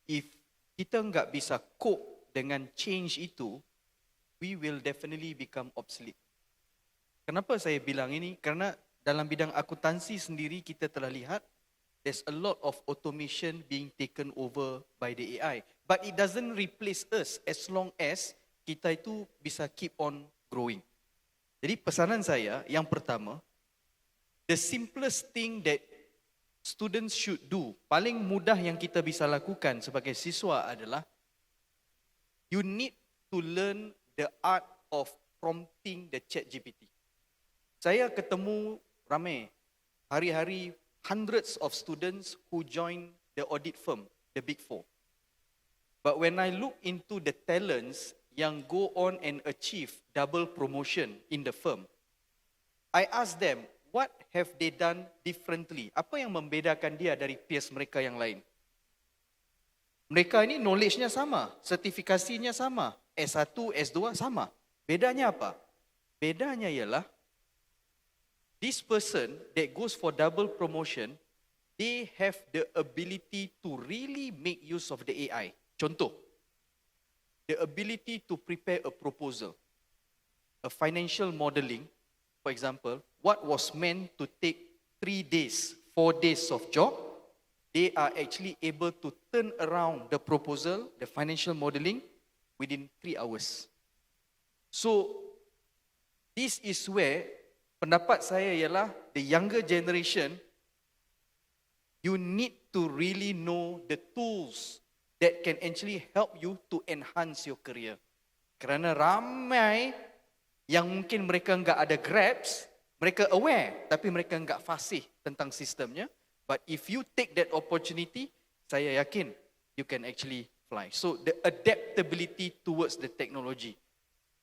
if kita nggak bisa cope dengan change itu, we will definitely become obsolete. Kenapa saya bilang ini? Karena dalam bidang akuntansi sendiri kita telah lihat there's a lot of automation being taken over by the AI. But it doesn't replace us as long as kita itu bisa keep on growing. Jadi pesanan saya yang pertama, the simplest thing that students should do, paling mudah yang kita bisa lakukan sebagai siswa adalah you need to learn the art of prompting the ChatGPT. Saya ketemu ramai hari-hari hundreds of students who join the audit firm, the Big Four. But when I look into the talents yang go on and achieve double promotion in the firm, I ask them, what have they done differently? Apa yang membedakan dia dari peers mereka yang lain? Mereka ini knowledge-nya sama, sertifikasinya sama, S1, S2 sama. Bedanya apa? Bedanya ialah this person that goes for double promotion, they have the ability to really make use of the AI. Contoh, the ability to prepare a proposal, a financial modeling, for example, what was meant to take 3 days, 4 days of job, they are actually able to turn around the proposal, the financial modeling, within 3 hours. So, this is where pendapat saya ialah the younger generation, you need to really know the tools that can actually help you to enhance your career. Kerana ramai yang mungkin mereka enggak ada grasp, mereka aware tapi mereka enggak fasih tentang sistemnya. But if you take that opportunity, saya yakin you can actually fly. So the adaptability towards the technology,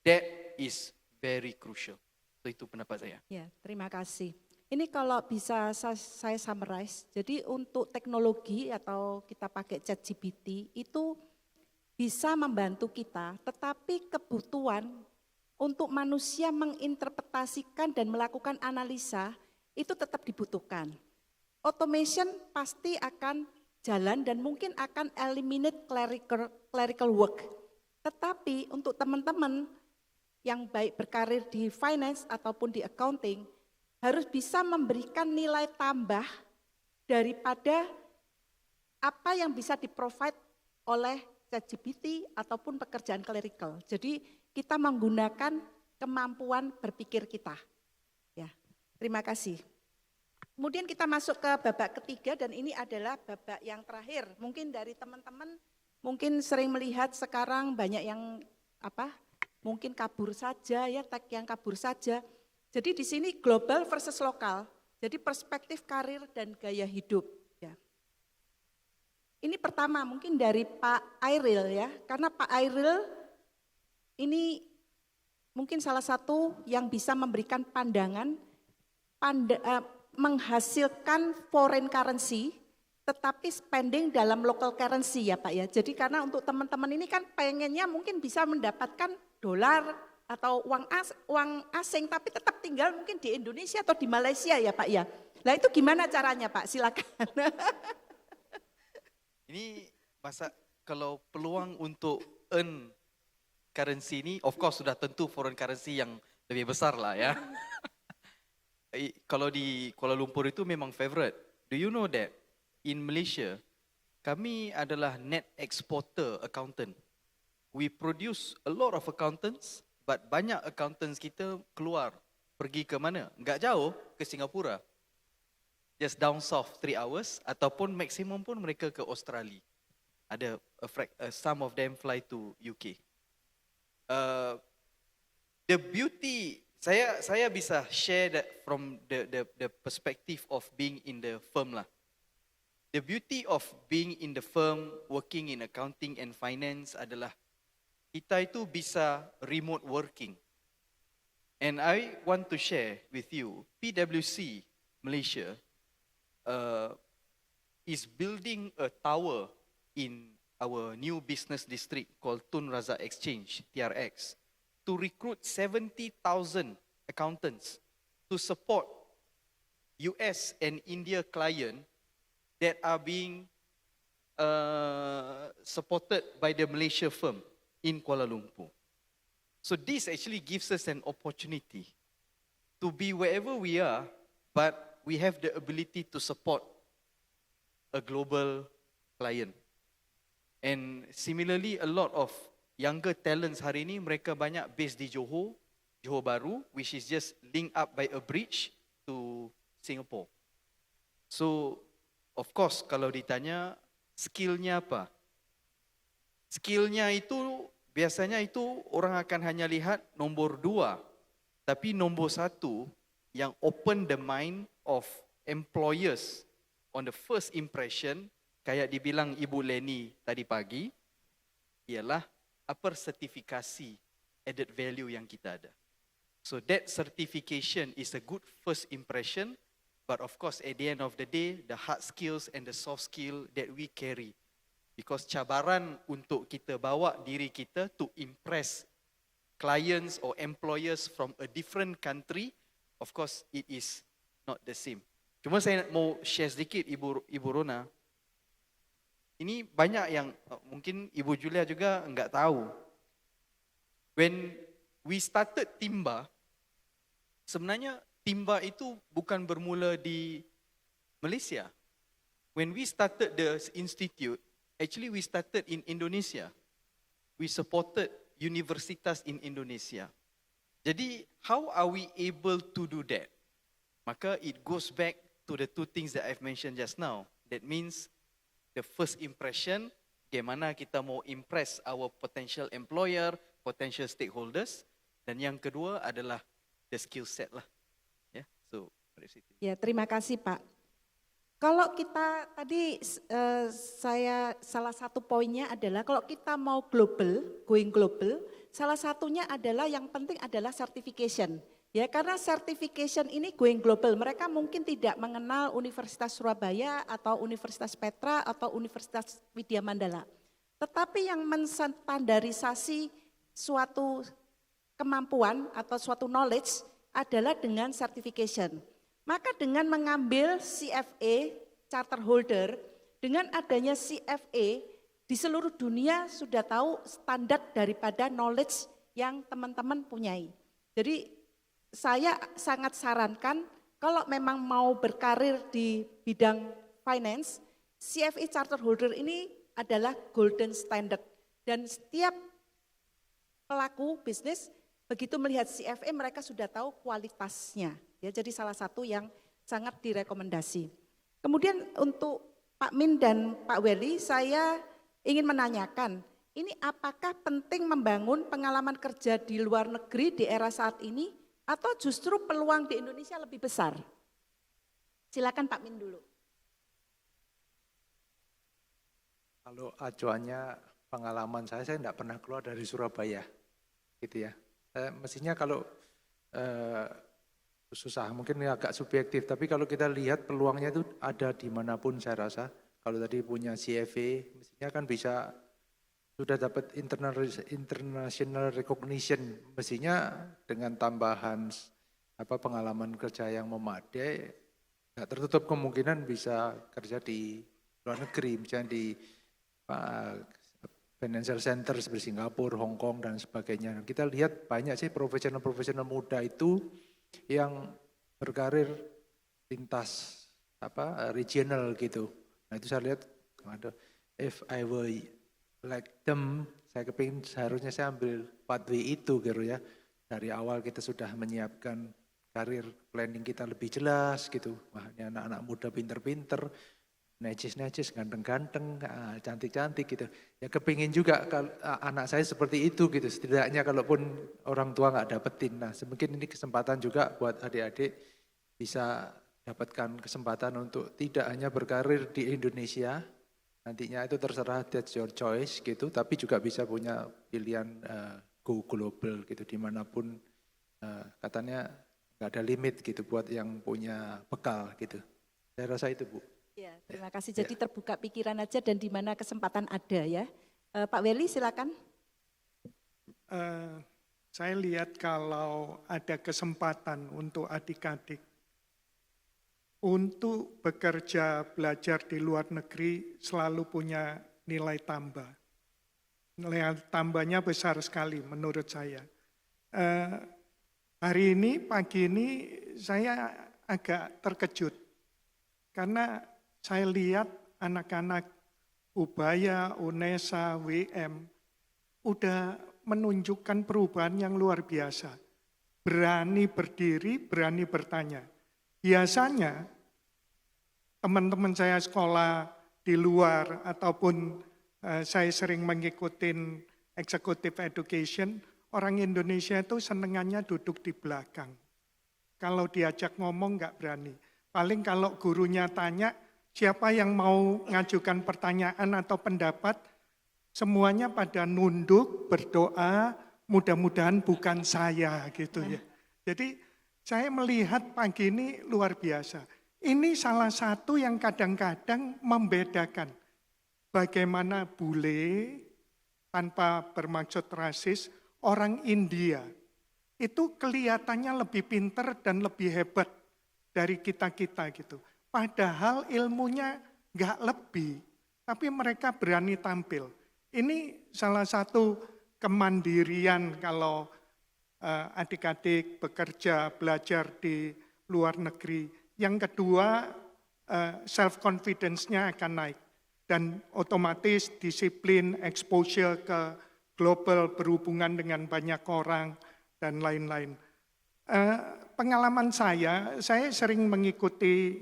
that is very crucial. So itu pendapat saya. Ya, terima kasih. Ini kalau bisa saya summarize, jadi untuk teknologi atau kita pakai ChatGPT itu bisa membantu kita, tetapi kebutuhan untuk manusia menginterpretasikan dan melakukan analisa itu tetap dibutuhkan. Automation pasti akan jalan dan mungkin akan eliminate clerical work. Tetapi untuk teman-teman yang baik berkarir di finance ataupun di accounting, harus bisa memberikan nilai tambah daripada apa yang bisa di-provide oleh ChatGPT ataupun pekerjaan clerical. Jadi kita menggunakan kemampuan berpikir kita. Ya, terima kasih. Kemudian kita masuk ke babak ketiga dan ini adalah babak yang terakhir. Mungkin dari teman-teman mungkin sering melihat sekarang banyak yang mungkin kabur saja ya, tag yang kabur saja. Jadi di sini global versus lokal, jadi perspektif karir dan gaya hidup. Ya. Ini pertama mungkin dari Pak Airil ya, karena Pak Airil ini mungkin salah satu yang bisa memberikan pandangan, menghasilkan foreign currency, tetapi spending dalam local currency ya Pak ya. Jadi karena untuk teman-teman ini kan pengennya mungkin bisa mendapatkan dolar, atau uang asing tapi tetap tinggal mungkin di Indonesia atau di Malaysia ya Pak ya. Nah itu gimana caranya Pak? Silakan. Ini masa kalau peluang untuk earn currency ini of course sudah tentu foreign currency yang lebih besar lah ya. Kalau di Kuala Lumpur itu memang favorite. Do you know that in Malaysia kami adalah net exporter accountant. We produce a lot of accountants. But banyak accountants kita keluar, pergi ke mana? Enggak jauh, ke Singapura. Just down south 3 hours, ataupun maksimum pun mereka ke Australia. Ada some of them fly to UK. The beauty, saya bisa share that from the perspective of being in the firm lah. The beauty of being in the firm, working in accounting and finance adalah kita itu bisa remote working. And I want to share with you, PwC Malaysia is building a tower in our new business district called Tun Razak Exchange, TRX, to recruit 70,000 accountants to support US and India clients that are being supported by the Malaysia firm in Kuala Lumpur. So this actually gives us an opportunity to be wherever we are, but we have the ability to support a global client. And similarly, a lot of younger talents hari ini, mereka banyak based di Johor, Johor Bahru, which is just linked up by a bridge to Singapore. So, of course, kalau ditanya skillnya apa? Skillnya itu biasanya itu orang akan hanya lihat nombor 2. Tapi nombor 1 yang open the mind of employers on the first impression, kayak dibilang Ibu Leni tadi pagi, ialah apa sertifikasi added value yang kita ada. So that certification is a good first impression, but of course at the end of the day, the hard skills and the soft skill that we carry. Because cabaran untuk kita bawa diri kita to impress clients or employers from a different country, of course it is not the same. Cuma saya mau share sedikit Ibu Rona. Ini banyak yang mungkin Ibu Julia juga enggak tahu. When we started Timba, sebenarnya Timba itu bukan bermula di Malaysia. When we started the institute, actually we started in Indonesia. We supported universitas in Indonesia. Jadi, how are we able to do that? Maka it goes back to the 2 things that I've mentioned just now. That means the first impression, bagaimana kita mau impress our potential employer, potential stakeholders, dan yang kedua adalah the skill set lah. Ya, so dari situ. Ya, terima kasih Pak. Kalau kita tadi saya salah satu poinnya adalah kalau kita mau global, going global, salah satunya adalah yang penting adalah certification. Ya, karena certification ini going global, mereka mungkin tidak mengenal Universitas Surabaya atau Universitas Petra atau Universitas Widya Mandala. Tetapi yang menstandarisasi suatu kemampuan atau suatu knowledge adalah dengan certification. Maka dengan mengambil CFA, charter holder, dengan adanya CFA, di seluruh dunia sudah tahu standar daripada knowledge yang teman-teman punyai. Jadi saya sangat sarankan kalau memang mau berkarir di bidang finance, CFA charter holder ini adalah golden standard. Dan setiap pelaku bisnis begitu melihat CFA mereka sudah tahu kualitasnya. Ya, jadi salah satu yang sangat direkomendasi. Kemudian untuk Pak Min dan Pak Welly, saya ingin menanyakan, ini apakah penting membangun pengalaman kerja di luar negeri di era saat ini, atau justru peluang di Indonesia lebih besar? Silakan Pak Min dulu. Kalau acuannya pengalaman saya tidak pernah keluar dari Surabaya, gitu ya. Mestinya kalau susah, mungkin ini agak subjektif, tapi kalau kita lihat peluangnya itu ada dimanapun saya rasa. Kalau tadi punya CFA, mestinya kan bisa sudah dapat international recognition, mestinya dengan tambahan pengalaman kerja yang memadai, nggak tertutup kemungkinan bisa kerja di luar negeri, misalnya di financial center seperti Singapura, Hong Kong dan sebagainya. Kita lihat banyak sih profesional-profesional muda itu yang berkarir lintas regional gitu. Nah itu saya lihat, if I were like them, saya kepingin seharusnya saya ambil pathway itu gitu ya. Dari awal kita sudah menyiapkan karir planning kita lebih jelas gitu. Wah ini anak-anak muda pinter-pinter, necis-necis, ganteng-ganteng, cantik-cantik gitu. Ya kepingin juga anak saya seperti itu gitu. Setidaknya kalaupun orang tua nggak dapetin. Nah mungkin ini kesempatan juga buat adik-adik bisa dapatkan kesempatan untuk tidak hanya berkarir di Indonesia. Nantinya itu terserah, that's your choice gitu. Tapi juga bisa punya pilihan go global gitu. Dimanapun katanya nggak ada limit gitu buat yang punya bekal gitu. Saya rasa itu Bu. Ya, terima kasih. Jadi terbuka pikiran aja dan di mana kesempatan ada ya. Pak Welly silakan. Saya lihat kalau ada kesempatan untuk adik-adik untuk bekerja belajar di luar negeri selalu punya nilai tambah. Nilai tambahnya besar sekali menurut saya. Hari ini, pagi ini saya agak terkejut karena saya lihat anak-anak Ubaya, UNESA, WM udah menunjukkan perubahan yang luar biasa. berani berdiri, berani bertanya. Biasanya teman-teman saya sekolah di luar ataupun saya sering mengikuti executive education, orang Indonesia itu senengannya duduk di belakang. Kalau diajak ngomong nggak berani. Paling kalau gurunya tanya, siapa yang mau ngajukan pertanyaan atau pendapat, semuanya pada nunduk, berdoa, mudah-mudahan bukan saya gitu ya. Jadi saya melihat pagi ini luar biasa. Ini salah satu yang kadang-kadang membedakan bagaimana bule tanpa bermaksud rasis, orang India itu kelihatannya lebih pinter dan lebih hebat dari kita-kita gitu. Padahal ilmunya nggak lebih, tapi mereka berani tampil. Ini salah satu kemandirian kalau adik-adik bekerja, belajar di luar negeri. Yang kedua, self-confidence-nya akan naik. Dan otomatis disiplin, exposure ke global, berhubungan dengan banyak orang, dan lain-lain. Pengalaman saya sering mengikuti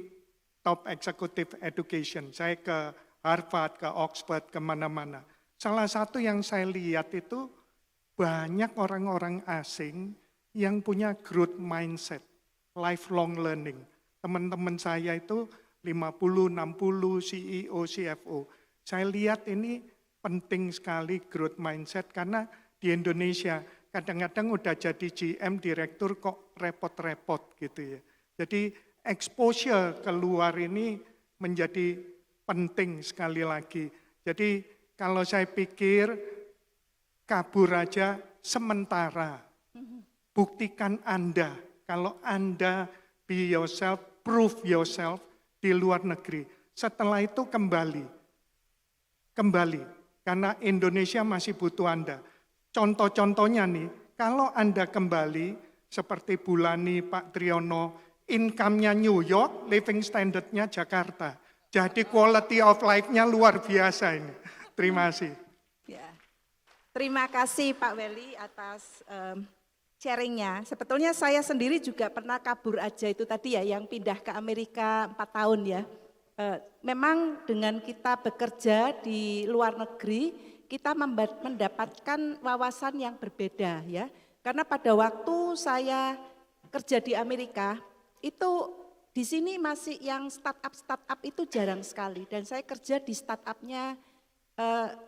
top executive education. Saya ke Harvard, ke Oxford, kemana-mana. Salah satu yang saya lihat itu banyak orang-orang asing yang punya growth mindset, lifelong learning. Teman-teman saya itu 50, 60, CEO, CFO. Saya lihat ini penting sekali growth mindset karena di Indonesia kadang-kadang udah jadi GM, direktur kok repot-repot gitu ya. Jadi exposure keluar ini menjadi penting sekali lagi. Jadi kalau saya pikir kabur aja sementara. Buktikan Anda, kalau Anda be yourself, prove yourself di luar negeri. Setelah itu kembali. Karena Indonesia masih butuh Anda. Contoh-contohnya nih, kalau Anda kembali seperti Bulani, Pak Triyono, income-nya New York, living standard-nya Jakarta. Jadi quality of life-nya luar biasa ini. Terima kasih. Ya. Terima kasih Pak Welly atas sharingnya. Sebetulnya saya sendiri juga pernah kabur aja itu tadi ya, yang pindah ke Amerika 4 tahun ya. Memang dengan kita bekerja di luar negeri, kita mendapatkan wawasan yang berbeda ya. Karena pada waktu saya kerja di Amerika, itu di sini masih yang startup itu jarang sekali. Dan saya kerja di startupnya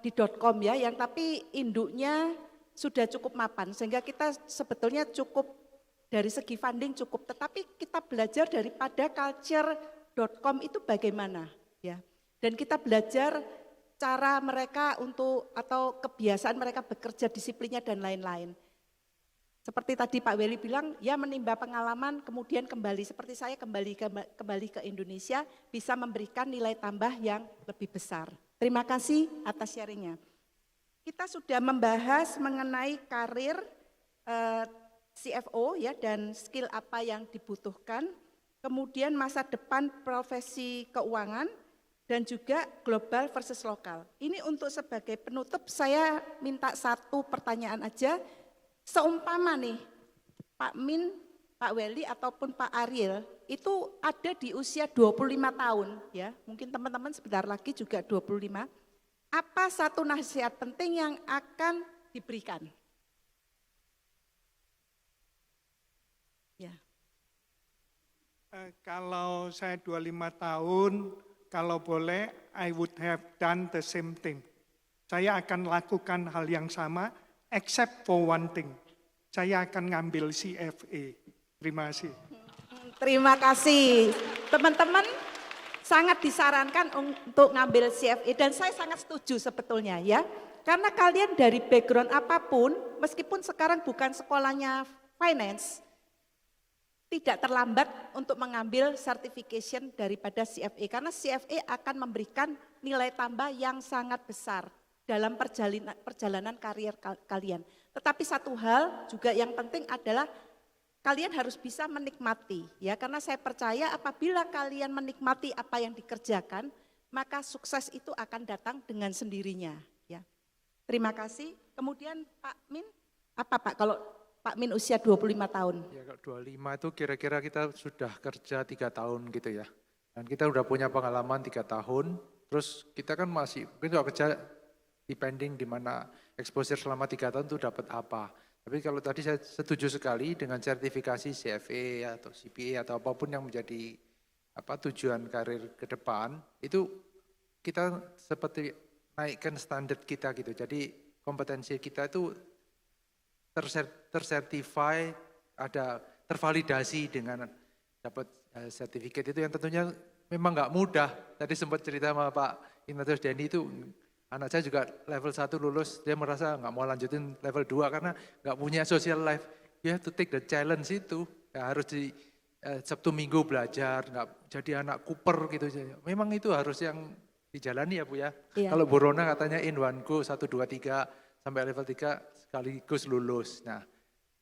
di .com ya, yang tapi induknya sudah cukup mapan, sehingga kita sebetulnya cukup dari segi funding cukup, tetapi kita belajar daripada culture.com itu bagaimana ya, dan kita belajar cara mereka untuk atau kebiasaan mereka bekerja, disiplinnya dan lain-lain. Seperti tadi Pak Welly bilang, ya menimba pengalaman kemudian kembali, seperti saya kembali ke Indonesia bisa memberikan nilai tambah yang lebih besar. Terima kasih atas sharingnya. Kita sudah membahas mengenai karir CFO ya, dan skill apa yang dibutuhkan, kemudian masa depan profesi keuangan, dan juga global versus lokal. Ini untuk sebagai penutup saya minta satu pertanyaan aja. Seumpama nih Pak Min, Pak Welly ataupun Pak Ariel itu ada di usia 25 tahun ya, mungkin teman-teman sebentar lagi juga 25. Apa satu nasihat penting yang akan diberikan? Ya. Kalau saya 25 tahun, kalau boleh I would have done the same thing. Saya akan lakukan hal yang sama, except for one thing. Saya akan ngambil CFA. Terima kasih. Terima kasih. Teman-teman sangat disarankan untuk ngambil CFA dan saya sangat setuju sebetulnya ya. Karena kalian dari background apapun, meskipun sekarang bukan sekolahnya finance, tidak terlambat untuk mengambil certification daripada CFA. Karena CFA akan memberikan nilai tambah yang sangat besar dalam perjalanan karier kalian. Tetapi satu hal juga yang penting adalah kalian harus bisa menikmati ya, karena saya percaya apabila kalian menikmati apa yang dikerjakan, maka sukses itu akan datang dengan sendirinya ya. Terima kasih. Kemudian Pak Min, apa Pak kalau Pak Min usia 25 tahun. Ya kalau 25 itu kira-kira kita sudah kerja 3 tahun gitu ya. Dan kita udah punya pengalaman 3 tahun, terus kita kan masih, mungkin kalau kerja depending di mana exposure selama 3 tahun itu dapat apa. Tapi kalau tadi saya setuju sekali dengan sertifikasi CFA atau CPA atau apapun yang menjadi tujuan karir ke depan, itu kita seperti naikkan standar kita gitu. Jadi kompetensi kita itu tersertify, ada tervalidasi dengan dapat sertifikat itu yang tentunya memang nggak mudah. Tadi sempat cerita sama Pak Ignatius Denny itu, anak saya juga level 1 lulus, dia merasa nggak mau lanjutin level 2 karena nggak punya social life. You have to take the challenge itu, ya, harus di Sabtu Minggu belajar, nggak jadi anak kuper gitu. Memang itu harus yang dijalani ya Bu ya. Iya. Kalau Bu Rona katanya in one go 1, 2, 3 sampai level 3 sekaligus lulus. Nah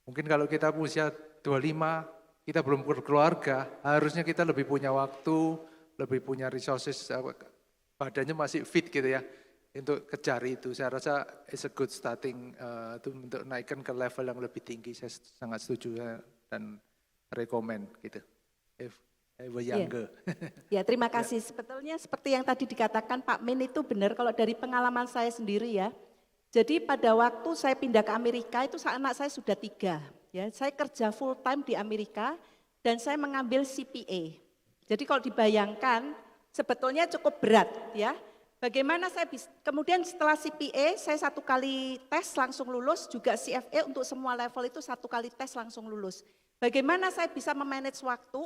mungkin kalau kita usia 25, kita belum berkeluarga, harusnya kita lebih punya waktu, lebih punya resources, badannya masih fit gitu ya, untuk kejar itu. Saya rasa it's a good starting untuk naikkan ke level yang lebih tinggi. Saya sangat setuju dan rekomend gitu. If I were younger. Ya, terima kasih. Sebetulnya seperti yang tadi dikatakan Pak Min itu benar kalau dari pengalaman saya sendiri ya. Jadi pada waktu saya pindah ke Amerika itu anak saya sudah 3. Ya, saya kerja full time di Amerika dan saya mengambil CPA. Jadi kalau dibayangkan sebetulnya cukup berat ya. Bagaimana saya bisa, kemudian setelah CPA saya 1 kali tes langsung lulus, juga CFA untuk semua level itu 1 kali tes langsung lulus. Bagaimana saya bisa memanage waktu?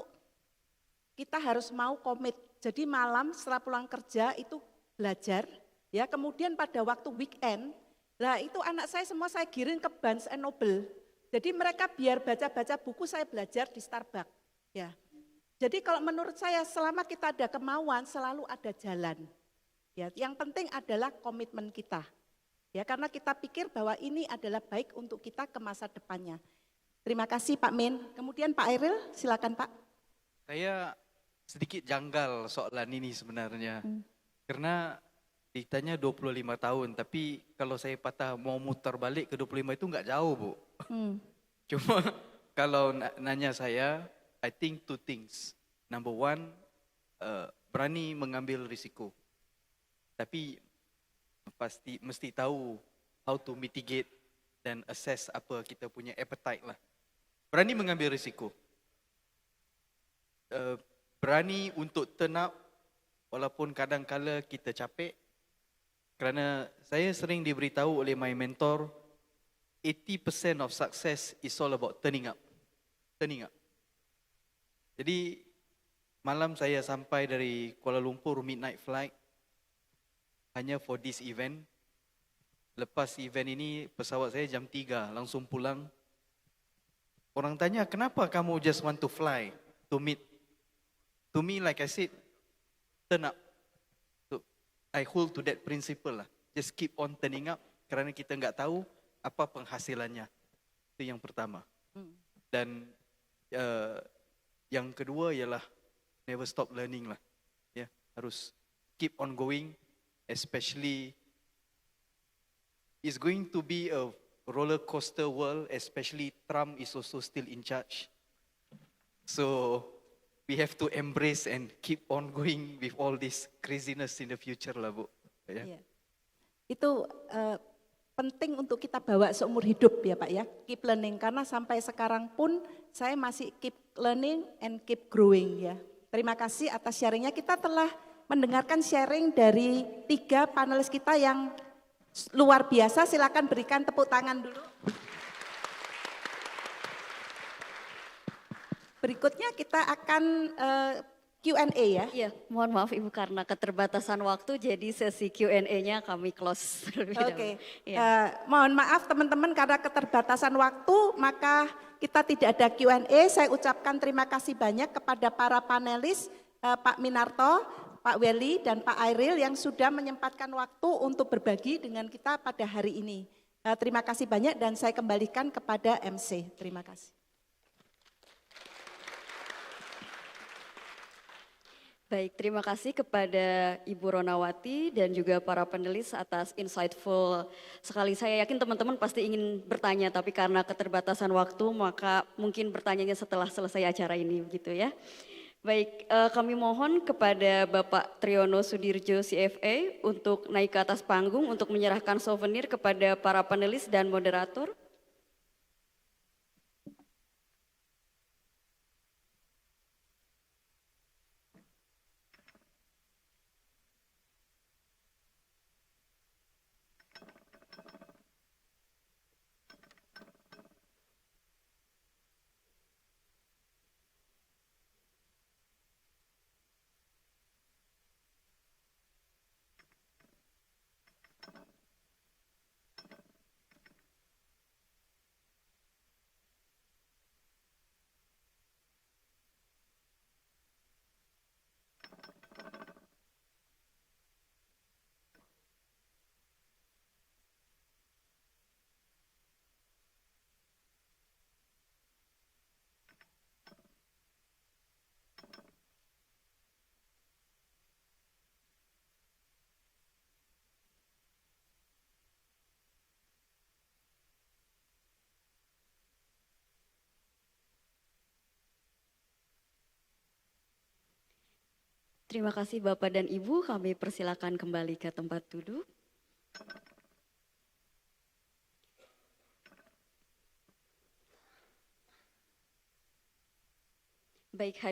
Kita harus mau komit. Jadi malam setelah pulang kerja itu belajar, ya. Kemudian pada waktu weekend, lah itu anak saya semua saya giring ke Barnes & Noble. Jadi mereka biar baca-baca buku, saya belajar di Starbucks, ya. Jadi kalau menurut saya selama kita ada kemauan selalu ada jalan. Ya, yang penting adalah komitmen kita. Ya, karena kita pikir bahwa ini adalah baik untuk kita ke masa depannya. Terima kasih Pak Min. Kemudian Pak Airil, silakan Pak. Saya sedikit janggal soalan ini sebenarnya. Karena ditanya 25 tahun, tapi kalau saya patah mau mutar balik ke 25 itu nggak jauh, Bu. Cuma kalau nanya saya, I think 2 things. Number 1, berani mengambil risiko. Tapi mesti tahu how to mitigate dan assess apa kita punya appetite lah. Berani mengambil risiko. Berani untuk turn up walaupun kadang-kala kita capek. Kerana saya sering diberitahu oleh my mentor, 80% of success is all about turning up. Turning up. Jadi malam saya sampai dari Kuala Lumpur midnight flight hanya for this event. Lepas event ini pesawat saya jam 3 langsung pulang. Orang tanya, kenapa kamu just want to fly to meet? To me, like I said, turn up. So, I hold to that principle lah. Just keep on turning up kerana kita enggak tahu apa penghasilannya. Itu yang pertama. Dan yang kedua ialah never stop learning lah. Ya, harus keep on going, especially it's going to be a roller coaster world, especially Trump is also still in charge. So we have to embrace and keep on going with all this craziness in the future lah, Bu. Ya. Ya. Itu penting untuk kita bawa seumur hidup ya Pak ya, keep learning. Karena sampai sekarang pun saya masih keep learning and keep growing ya. Terima kasih atas sharingnya. Kita telah mendengarkan sharing dari 3 panelis kita yang luar biasa. Silakan berikan tepuk tangan dulu. Berikutnya kita akan Q&A ya. Iya, mohon maaf Ibu karena keterbatasan waktu jadi sesi Q&A-nya kami close terlebih dahulu. Oke, Iya. mohon maaf teman-teman karena keterbatasan waktu maka kita tidak ada Q&A. Saya ucapkan terima kasih banyak kepada para panelis, Pak Minarto, Pak Welly dan Pak Airil yang sudah menyempatkan waktu untuk berbagi dengan kita pada hari ini. Terima kasih banyak dan saya kembalikan kepada MC. Terima kasih. Baik, terima kasih kepada Ibu Ronawati dan juga para panelis atas insightful sekali. Saya yakin teman-teman pasti ingin bertanya, tapi karena keterbatasan waktu, maka mungkin bertanyanya setelah selesai acara ini, begitu ya. Baik, kami mohon kepada Bapak Triyono Sudirjo CFA untuk naik ke atas panggung untuk menyerahkan souvenir kepada para panelis dan moderator. Terima kasih Bapak dan Ibu, kami persilakan kembali ke tempat duduk. Baik,